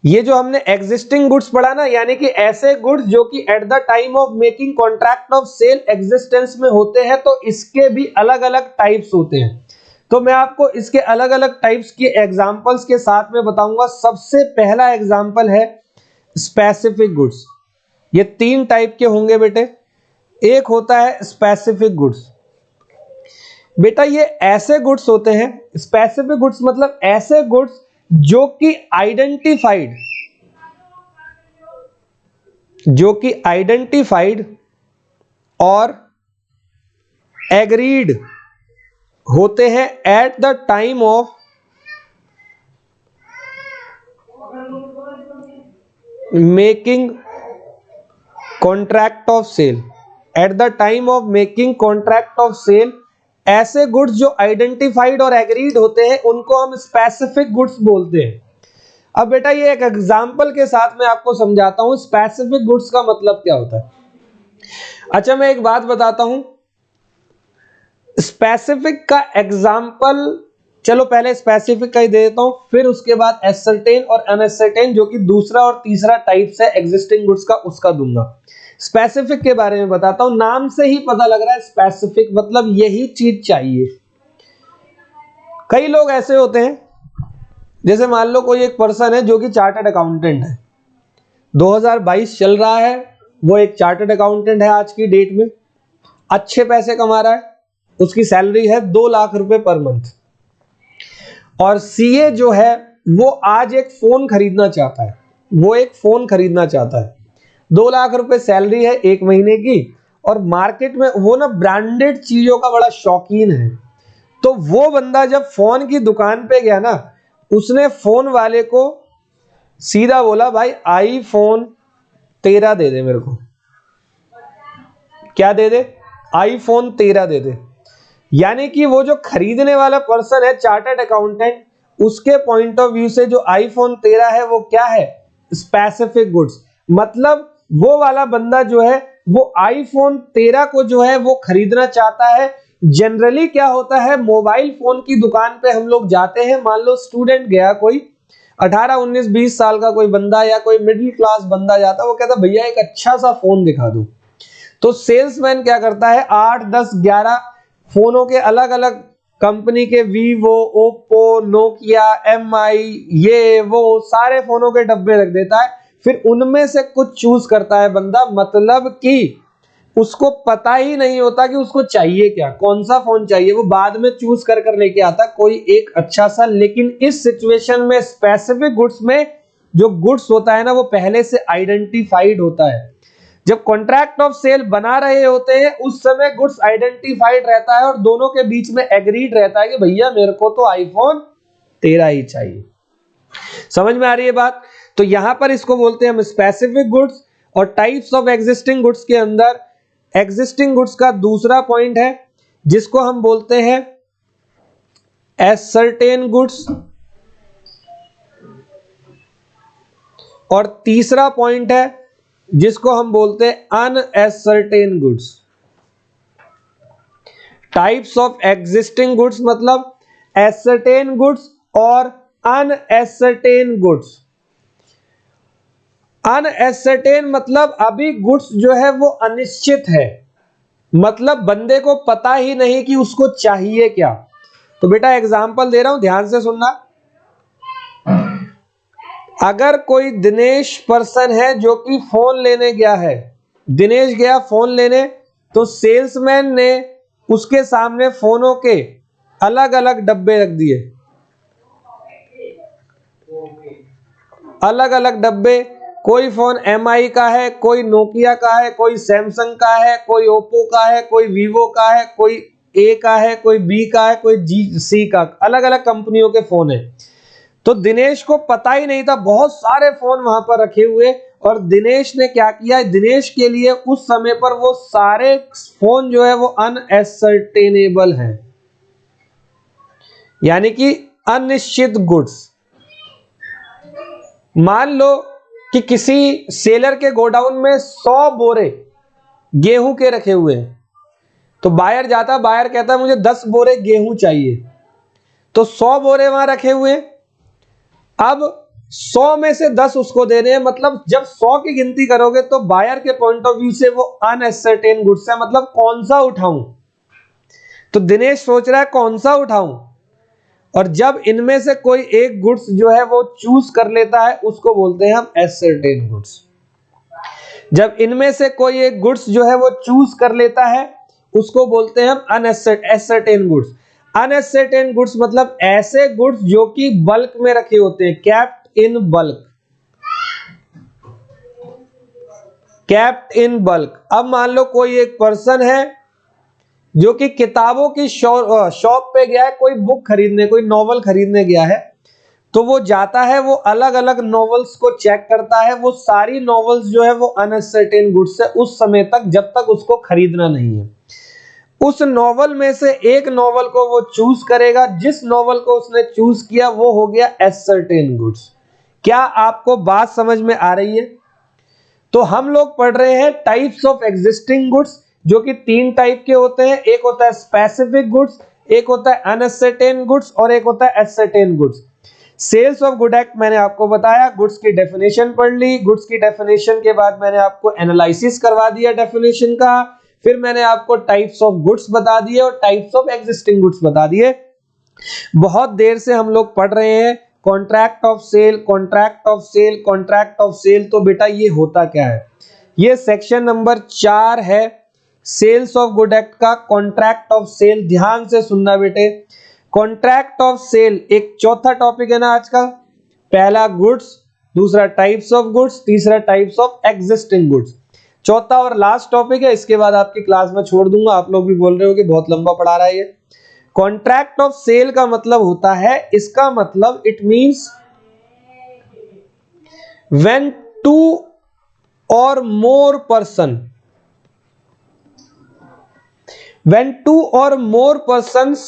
ये जो हमने एग्जिस्टिंग गुड्स पढ़ा ना, यानी कि ऐसे गुड्स जो कि at the time of making contract of sale existence में होते हैं, तो इसके भी अलग अलग टाइप्स होते हैं। तो मैं आपको इसके अलग अलग टाइप्स की एग्जांपल्स के साथ में बताऊंगा। सबसे पहला एग्जांपल है स्पेसिफिक गुड्स। ये तीन टाइप के होंगे बेटे। एक होता है स्पेसिफिक गुड्स। बेटा ये ऐसे गुड्स होते हैं, स्पेसिफिक गुड्स मतलब ऐसे गुड्स जो कि आइडेंटिफाइड और एग्रीड होते हैं at the time of making contract of sale. At the time of making contract of sale ऐसे गुड्स जो आइडेंटिफाइड और एग्रीड होते हैं उनको हम स्पेसिफिक गुड्स बोलते हैं। अब बेटा ये एक एग्जांपल के साथ मैं आपको समझाता हूं स्पेसिफिक गुड्स का मतलब क्या होता है। अच्छा मैं एक बात बताता हूं, स्पेसिफिक का एग्जांपल, चलो पहले स्पेसिफिक का ही दे देता हूं, फिर उसके बाद एसर्टेन और अनएसर्टेन जो कि दूसरा और तीसरा टाइप्स है एग्जिस्टिंग गुड्स का, उसका दूंगा। स्पेसिफिक के बारे में बताता हूं। नाम से ही पता लग रहा है स्पेसिफिक मतलब यही चीज चाहिए। कई लोग ऐसे होते हैं, जैसे मान लो कोई एक पर्सन है जो कि चार्टर्ड अकाउंटेंट है, 2022 चल रहा है, वो एक चार्टर्ड अकाउंटेंट है आज की डेट में, अच्छे पैसे कमा रहा है, उसकी सैलरी है 2 लाख रुपए पर मंथ, और सीए जो है वो आज एक फोन खरीदना चाहता है। वो एक फोन खरीदना चाहता है, 2 लाख रुपए सैलरी है एक महीने की, और मार्केट में वो ना ब्रांडेड चीजों का बड़ा शौकीन है। तो वो बंदा जब फोन की दुकान पे गया ना, उसने फोन वाले को सीधा बोला, भाई आईफोन 13 दे दे मेरे को। क्या दे दे? आईफोन 13 दे दे। यानी कि वो जो खरीदने वाला पर्सन है चार्टर्ड अकाउंटेंट, उसके पॉइंट ऑफ व्यू से जो आईफोन 13 है वो क्या है? Specific goods. मतलब वो वाला बंदा जो है वो आईफोन 13 को जो है वो खरीदना चाहता है। जनरली क्या होता है, मोबाइल फोन की दुकान पे हम लोग जाते हैं, मान लो स्टूडेंट गया, कोई 18, 19, 20 साल का कोई बंदा या कोई मिडिल क्लास बंदा जाता, वो कहता भैया एक अच्छा सा फोन दिखा दो। तो सेल्समैन क्या करता है, 8, 10, 11 फोनों के अलग अलग कंपनी के, वीवो, ओप्पो, नोकिया, एमआई, ये वो सारे फोनों के डब्बे रख देता है। फिर उनमें से कुछ चूज करता है बंदा, मतलब कि उसको पता ही नहीं होता कि उसको चाहिए क्या, कौन सा फोन चाहिए, वो बाद में चूज कर कर लेके आता कोई एक अच्छा सा। लेकिन इस सिचुएशन में स्पेसिफिक गुड्स में जो गुड्स होता है ना वो पहले से आइडेंटिफाइड होता है। जब कॉन्ट्रैक्ट ऑफ सेल बना रहे होते हैं उस समय गुड्स आइडेंटिफाइड रहता है और दोनों के बीच में एग्रीड रहता है कि भैया मेरे को तो आईफोन 13 ही चाहिए। समझ में आ रही है बात? तो यहां पर इसको बोलते हैं हम स्पेसिफिक गुड्स। और टाइप्स ऑफ एग्जिस्टिंग गुड्स के अंदर एग्जिस्टिंग गुड्स का दूसरा पॉइंट है जिसको हम बोलते हैं एसर्टेन गुड्स, और तीसरा पॉइंट है जिसको हम बोलते हैं unascertained goods. Types of existing goods मतलब एसर्टेन गुड्स और अनएसर्टेन गुड्स। अनएसर्टेन मतलब अभी गुड्स जो है वो अनिश्चित है, मतलब बंदे को पता ही नहीं कि उसको चाहिए क्या। तो बेटा एग्जांपल दे रहा हूं, ध्यान से सुनना। अगर कोई दिनेश पर्सन है जो कि फोन लेने गया है, दिनेश गया फोन लेने, तो सेल्समैन ने उसके सामने फोनों के अलग अलग डब्बे रख दिए, अलग अलग डब्बे। कोई फोन एमआई का है, कोई नोकिया का है, कोई सैमसंग का है, कोई ओप्पो का है, कोई वीवो का है, कोई ए का है, कोई बी का है, कोई जी सी का, अलग अलग कंपनियों के फोन है। तो दिनेश को पता ही नहीं था, बहुत सारे फोन वहां पर रखे हुए, और दिनेश ने क्या किया, दिनेश के लिए उस समय पर वो सारे फोन जो है वो अनएसर्टेनेबल हैं, यानी कि अनिश्चित गुड्स। मान लो कि किसी सेलर के गोडाउन में 100 बोरे गेहूं के रखे हुए हैं, तो बायर जाता, बायर कहता है मुझे 10 बोरे गेहूं चाहिए, तो 100 बोरे वहां रखे हुए हैं। अब 100 में से 10 उसको देने हैं, मतलब जब 100 की गिनती करोगे तो बायर के पॉइंट ऑफ व्यू से वो अनएसर्टेन गुड्स है, मतलब कौन सा उठाऊं। तो दिनेश सोच रहा है कौन सा उठाऊं, और जब इनमें से कोई एक गुड्स जो है वो चूज कर लेता है उसको बोलते हैं हम एसर्टेन गुड्स। जब इनमें से कोई एक गुड्स जो है वो चूज कर लेता है उसको बोलते हैं हम अनएसर्टेन गुड्स। अनएसर्टेन गुड्स मतलब ऐसे गुड्स जो कि बल्क में रखे होते हैं, kept in bulk, kept in bulk. अब मान लो कोई एक पर्सन है जो कि किताबों की शॉप पे गया है, कोई बुक खरीदने, कोई नॉवल खरीदने गया है, तो वो जाता है, वो अलग अलग नॉवेल्स को चेक करता है, वो सारी नॉवेल्स जो है वो अनसर्टेन गुड्स है उस समय तक जब तक उसको खरीदना नहीं है। उस नॉवल में से एक नॉवल को वो चूज करेगा, जिस नॉवल को उसने चूज किया वो हो गया एसर्टेन गुड्स। क्या आपको बात समझ में आ रही है? तो हम लोग पढ़ रहे हैं टाइप्स ऑफ एग्जिस्टिंग गुड्स, जो कि 3 टाइप के होते हैं। एक होता है स्पेसिफिक गुड्स, एक होता है अनसर्टेन गुड्स, और एक होता है ascertain goods. Sales of good act मैंने आपको बताया, गुड्स की डेफिनेशन पढ़ ली, गुड्स की डेफिनेशन के बाद मैंने आपको एनालिसिस करवा दिया डेफिनेशन का, फिर मैंने आपको टाइप्स ऑफ गुड्स बता दिए और टाइप्स ऑफ एग्जिस्टिंग गुड्स बता दिए। बहुत देर से हम लोग पढ़ रहे हैं contract of sale, contract of sale, contract of sale. तो बेटा ये होता क्या है? ये सेक्शन नंबर 4 है सेल्स ऑफ गुड एक्ट का, कॉन्ट्रैक्ट ऑफ सेल। ध्यान से सुनना बेटे, कॉन्ट्रैक्ट ऑफ सेल एक चौथा टॉपिक है ना आज का। पहला गुड्स, दूसरा टाइप्स ऑफ गुड्स, तीसरा टाइप्स ऑफ एग्जिस्टिंग गुड्स, चौथा और लास्ट टॉपिक है। इसके बाद आपकी क्लास में छोड़ दूंगा, आप लोग भी बोल रहे हो कि बहुत लंबा पढ़ा रहा है ये। कॉन्ट्रैक्ट ऑफ सेल का मतलब होता है, इसका मतलब it means when 2 or more persons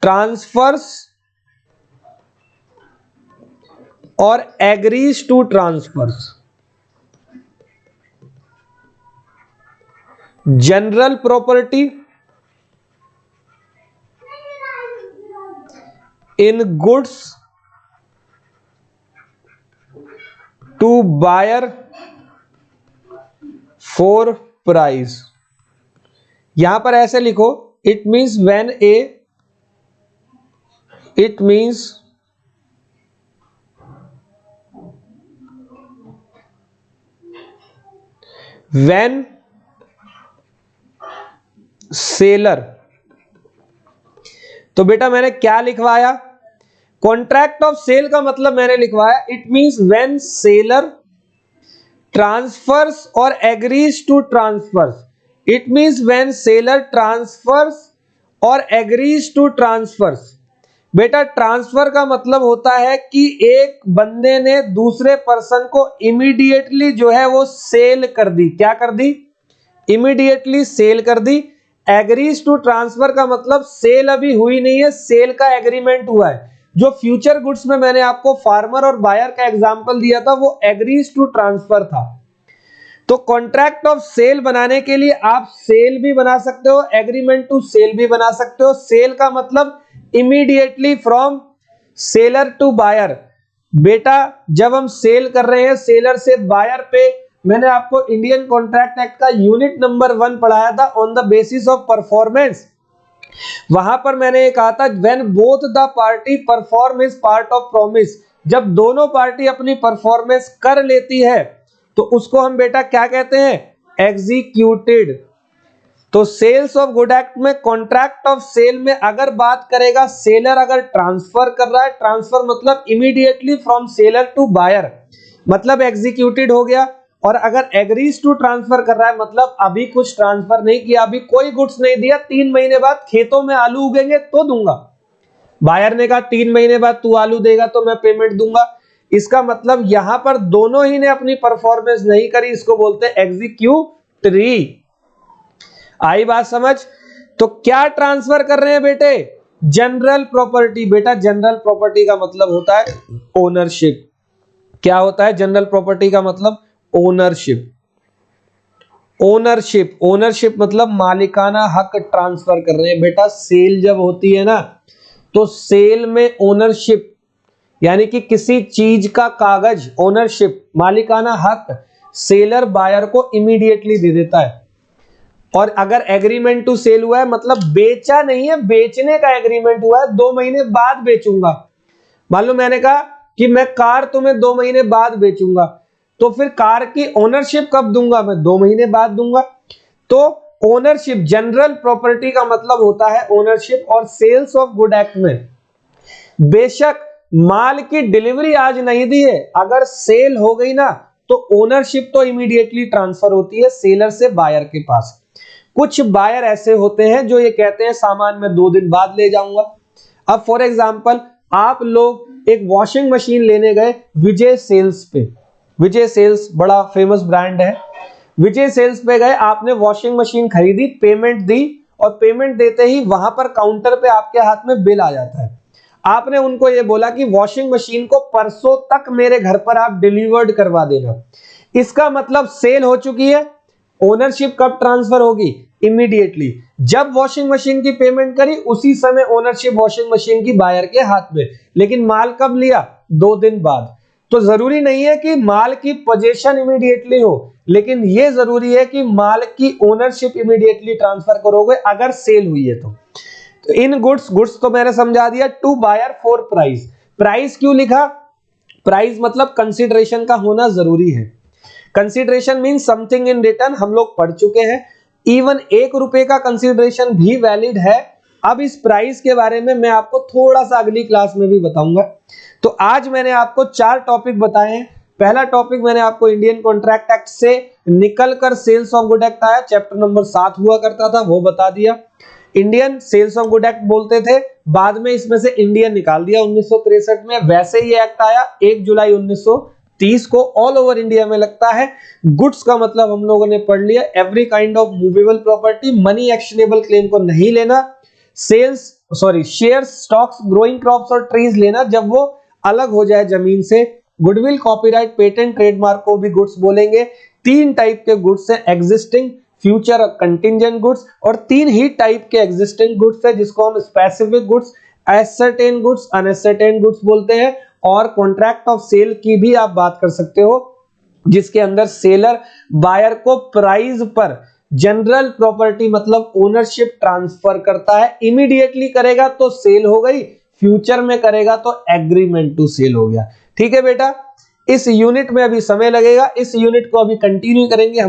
transfers or agrees to transfers general property in goods to buyer for price। यहां पर ऐसे लिखो, इट मींस व्हेन सेलर। तो बेटा मैंने क्या लिखवाया? कॉन्ट्रैक्ट ऑफ सेल का मतलब मैंने लिखवाया it means when seller transfers और agrees to transfers. It means when seller transfers और एग्रीज टू ट्रांसफर्स। बेटा ट्रांसफर का मतलब होता है कि एक बंदे ने दूसरे पर्सन को इमीडिएटली जो है वो सेल कर दी। क्या कर दी? इमीडिएटली सेल कर दी। एग्रीज टू ट्रांसफर का मतलब सेल अभी हुई नहीं है, सेल का एग्रीमेंट हुआ है। जो फ्यूचर गुड्स में मैंने आपको फार्मर और बायर का एग्जांपल दिया था वो एग्रीज टू ट्रांसफर था। तो कॉन्ट्रैक्ट ऑफ सेल बनाने के लिए आप सेल भी बना सकते हो, एग्रीमेंट टू सेल भी बना सकते हो। सेल का मतलब immediately from seller to buyer. बेटा जब हम सेल कर रहे हैं सेलर से बायर पे, मैंने आपको इंडियन कॉन्ट्रैक्ट एक्ट का यूनिट नंबर 1 पढ़ाया था on the basis of performance. वहां पर मैंने ये कहा था when both the party perform is part of promise. जब दोनों पार्टी अपनी परफॉर्मेंस कर लेती है तो उसको हम बेटा क्या कहते हैं? एग्जीक्यूटेड। तो सेल्स ऑफ गुड एक्ट में कॉन्ट्रैक्ट ऑफ सेल में अगर बात करेगा, सेलर अगर ट्रांसफर कर रहा है, ट्रांसफर मतलब immediately from seller to buyer, मतलब एग्जीक्यूटेड हो गया। और अगर एग्रीज टू ट्रांसफर कर रहा है मतलब अभी कुछ ट्रांसफर नहीं किया, अभी कोई गुड्स नहीं दिया, 3 महीने बाद खेतों में आलू उगेंगे तो दूंगा। बायर ने कहा 3 महीने बाद तू आलू देगा तो मैं पेमेंट दूंगा। इसका मतलब यहां पर दोनों ही ने अपनी परफॉर्मेंस नहीं करी, इसको बोलते हैं एग्जीक्यूटरी। आई बात समझ? तो क्या ट्रांसफर कर रहे हैं बेटे? General property. बेटा जनरल प्रॉपर्टी का मतलब होता है ओनरशिप। क्या होता है जनरल प्रॉपर्टी का मतलब? ओनरशिप। ओनरशिप, ओनरशिप मतलब मालिकाना हक ट्रांसफर कर रहे हैं। बेटा सेल जब होती है ना, तो सेल में ओनरशिप यानी कि किसी चीज का कागज, ओनरशिप, मालिकाना हक सेलर बायर को इमीडिएटली दे देता है। और अगर एग्रीमेंट टू सेल हुआ है मतलब बेचा नहीं है, बेचने का एग्रीमेंट हुआ है, 2 महीने बाद बेचूंगा। मान लो मैंने कहा कि मैं कार तुम्हें 2 महीने बाद बेचूंगा, तो फिर कार की ओनरशिप कब दूंगा? मैं 2 महीने बाद दूंगा। तो ओनरशिप, जनरल प्रॉपर्टी का मतलब होता है ओनरशिप। और सेल्स ऑफ गुड एक्ट में बेशक माल की डिलीवरी आज नहीं दी है, अगर सेल हो गई ना तो ओनरशिप तो इमीडिएटली ट्रांसफर होती है सेलर से बायर के पास। कुछ बायर ऐसे होते हैं जो ये कहते हैं सामान मैं 2 दिन बाद ले जाऊंगा। अब फॉर एग्जांपल आप लोग एक वॉशिंग मशीन लेने गए विजय सेल्स पे, विजय सेल्स बड़ा फेमस ब्रांड है, विजय सेल्स पे गए, आपने वॉशिंग मशीन खरीदी, पेमेंट दी, और पेमेंट देते ही वहां पर काउंटर पे आपके हाथ में बिल आ जाता है। आपने उनको ये बोला कि वॉशिंग मशीन को परसों तक मेरे घर पर आप डिलीवर्ड करवा देना। इसका मतलब सेल हो चुकी है। ओनरशिप कब ट्रांसफर होगी? इमीडिएटली। जब वॉशिंग मशीन की पेमेंट करी उसी समय ओनरशिप वॉशिंग मशीन की बायर के हाथ में। लेकिन माल कब लिया? 2 दिन बाद। तो जरूरी नहीं है कि माल की पोजीशन इमीडिएटली हो, लेकिन यह जरूरी है कि माल की ओनरशिप इमीडिएटली ट्रांसफर करोगे अगर सेल हुई है तो इन गुड्स तो मैंने समझा दिया। To buyer for price. Price क्यों लिखा? प्राइस मतलब कंसीडरेशन का होना जरूरी है। Consideration mean something in return, हम लोग पढ़ चुके हैं। इवन 1 रुपए का कंसीडरेशन भी वैलिड है। अब इस प्राइस के बारे में मैं आपको थोड़ा सा अगली क्लास में भी बताऊंगा। तो आज मैंने आपको 4 टॉपिक बताए हैं। पहला टॉपिक मैंने आपको इंडियन कॉन्ट्रैक्ट एक्ट से निकलकर सेल्स ऑफ गुड एक्ट आया, चैप्टर नंबर 7 हुआ करता था, वो बता दिया। Indian sales of good act बोलते थे, बाद में इसमें से इंडियन निकाल दिया 1963 में। वैसे ही एक्ट आया 1 जुलाई 1930 को, ऑल ओवर इंडिया में लगता है। गुड्स का मतलब हम लोगों ने पढ़ लिया, every kind of movable property, money actionable claim को नहीं लेना, शेयर्स, स्टॉक्स, ग्रोइंग क्रॉप्स और ट्रीज लेना जब वो अलग हो जाए जमीन से। गुडविल, कॉपीराइट, पेटेंट, ट्रेडमार्क को भी गुड्स बोलेंगे। 3 टाइप के गुड्स हैं, एग्जिस्टिंग, फ्यूचर और कंटिंजेंट गुड्स। और 3 ही टाइप के एग्जिस्टिंग गुड्स है जिसको हम specific goods, ascertained goods, unascertained goods बोलते हैं। और कॉन्ट्रैक्ट ऑफ सेल की भी आप बात कर सकते हो, जिसके अंदर सेलर बायर को प्राइस पर जनरल प्रॉपर्टी मतलब ओनरशिप ट्रांसफर करता है। इमीडिएटली करेगा तो सेल हो गई, फ्यूचर में करेगा तो एग्रीमेंट टू सेल हो गया। ठीक है बेटा, इस यूनिट में अभी समय लगेगा, इस यूनिट को अभी कंटिन्यू करेंगे हम।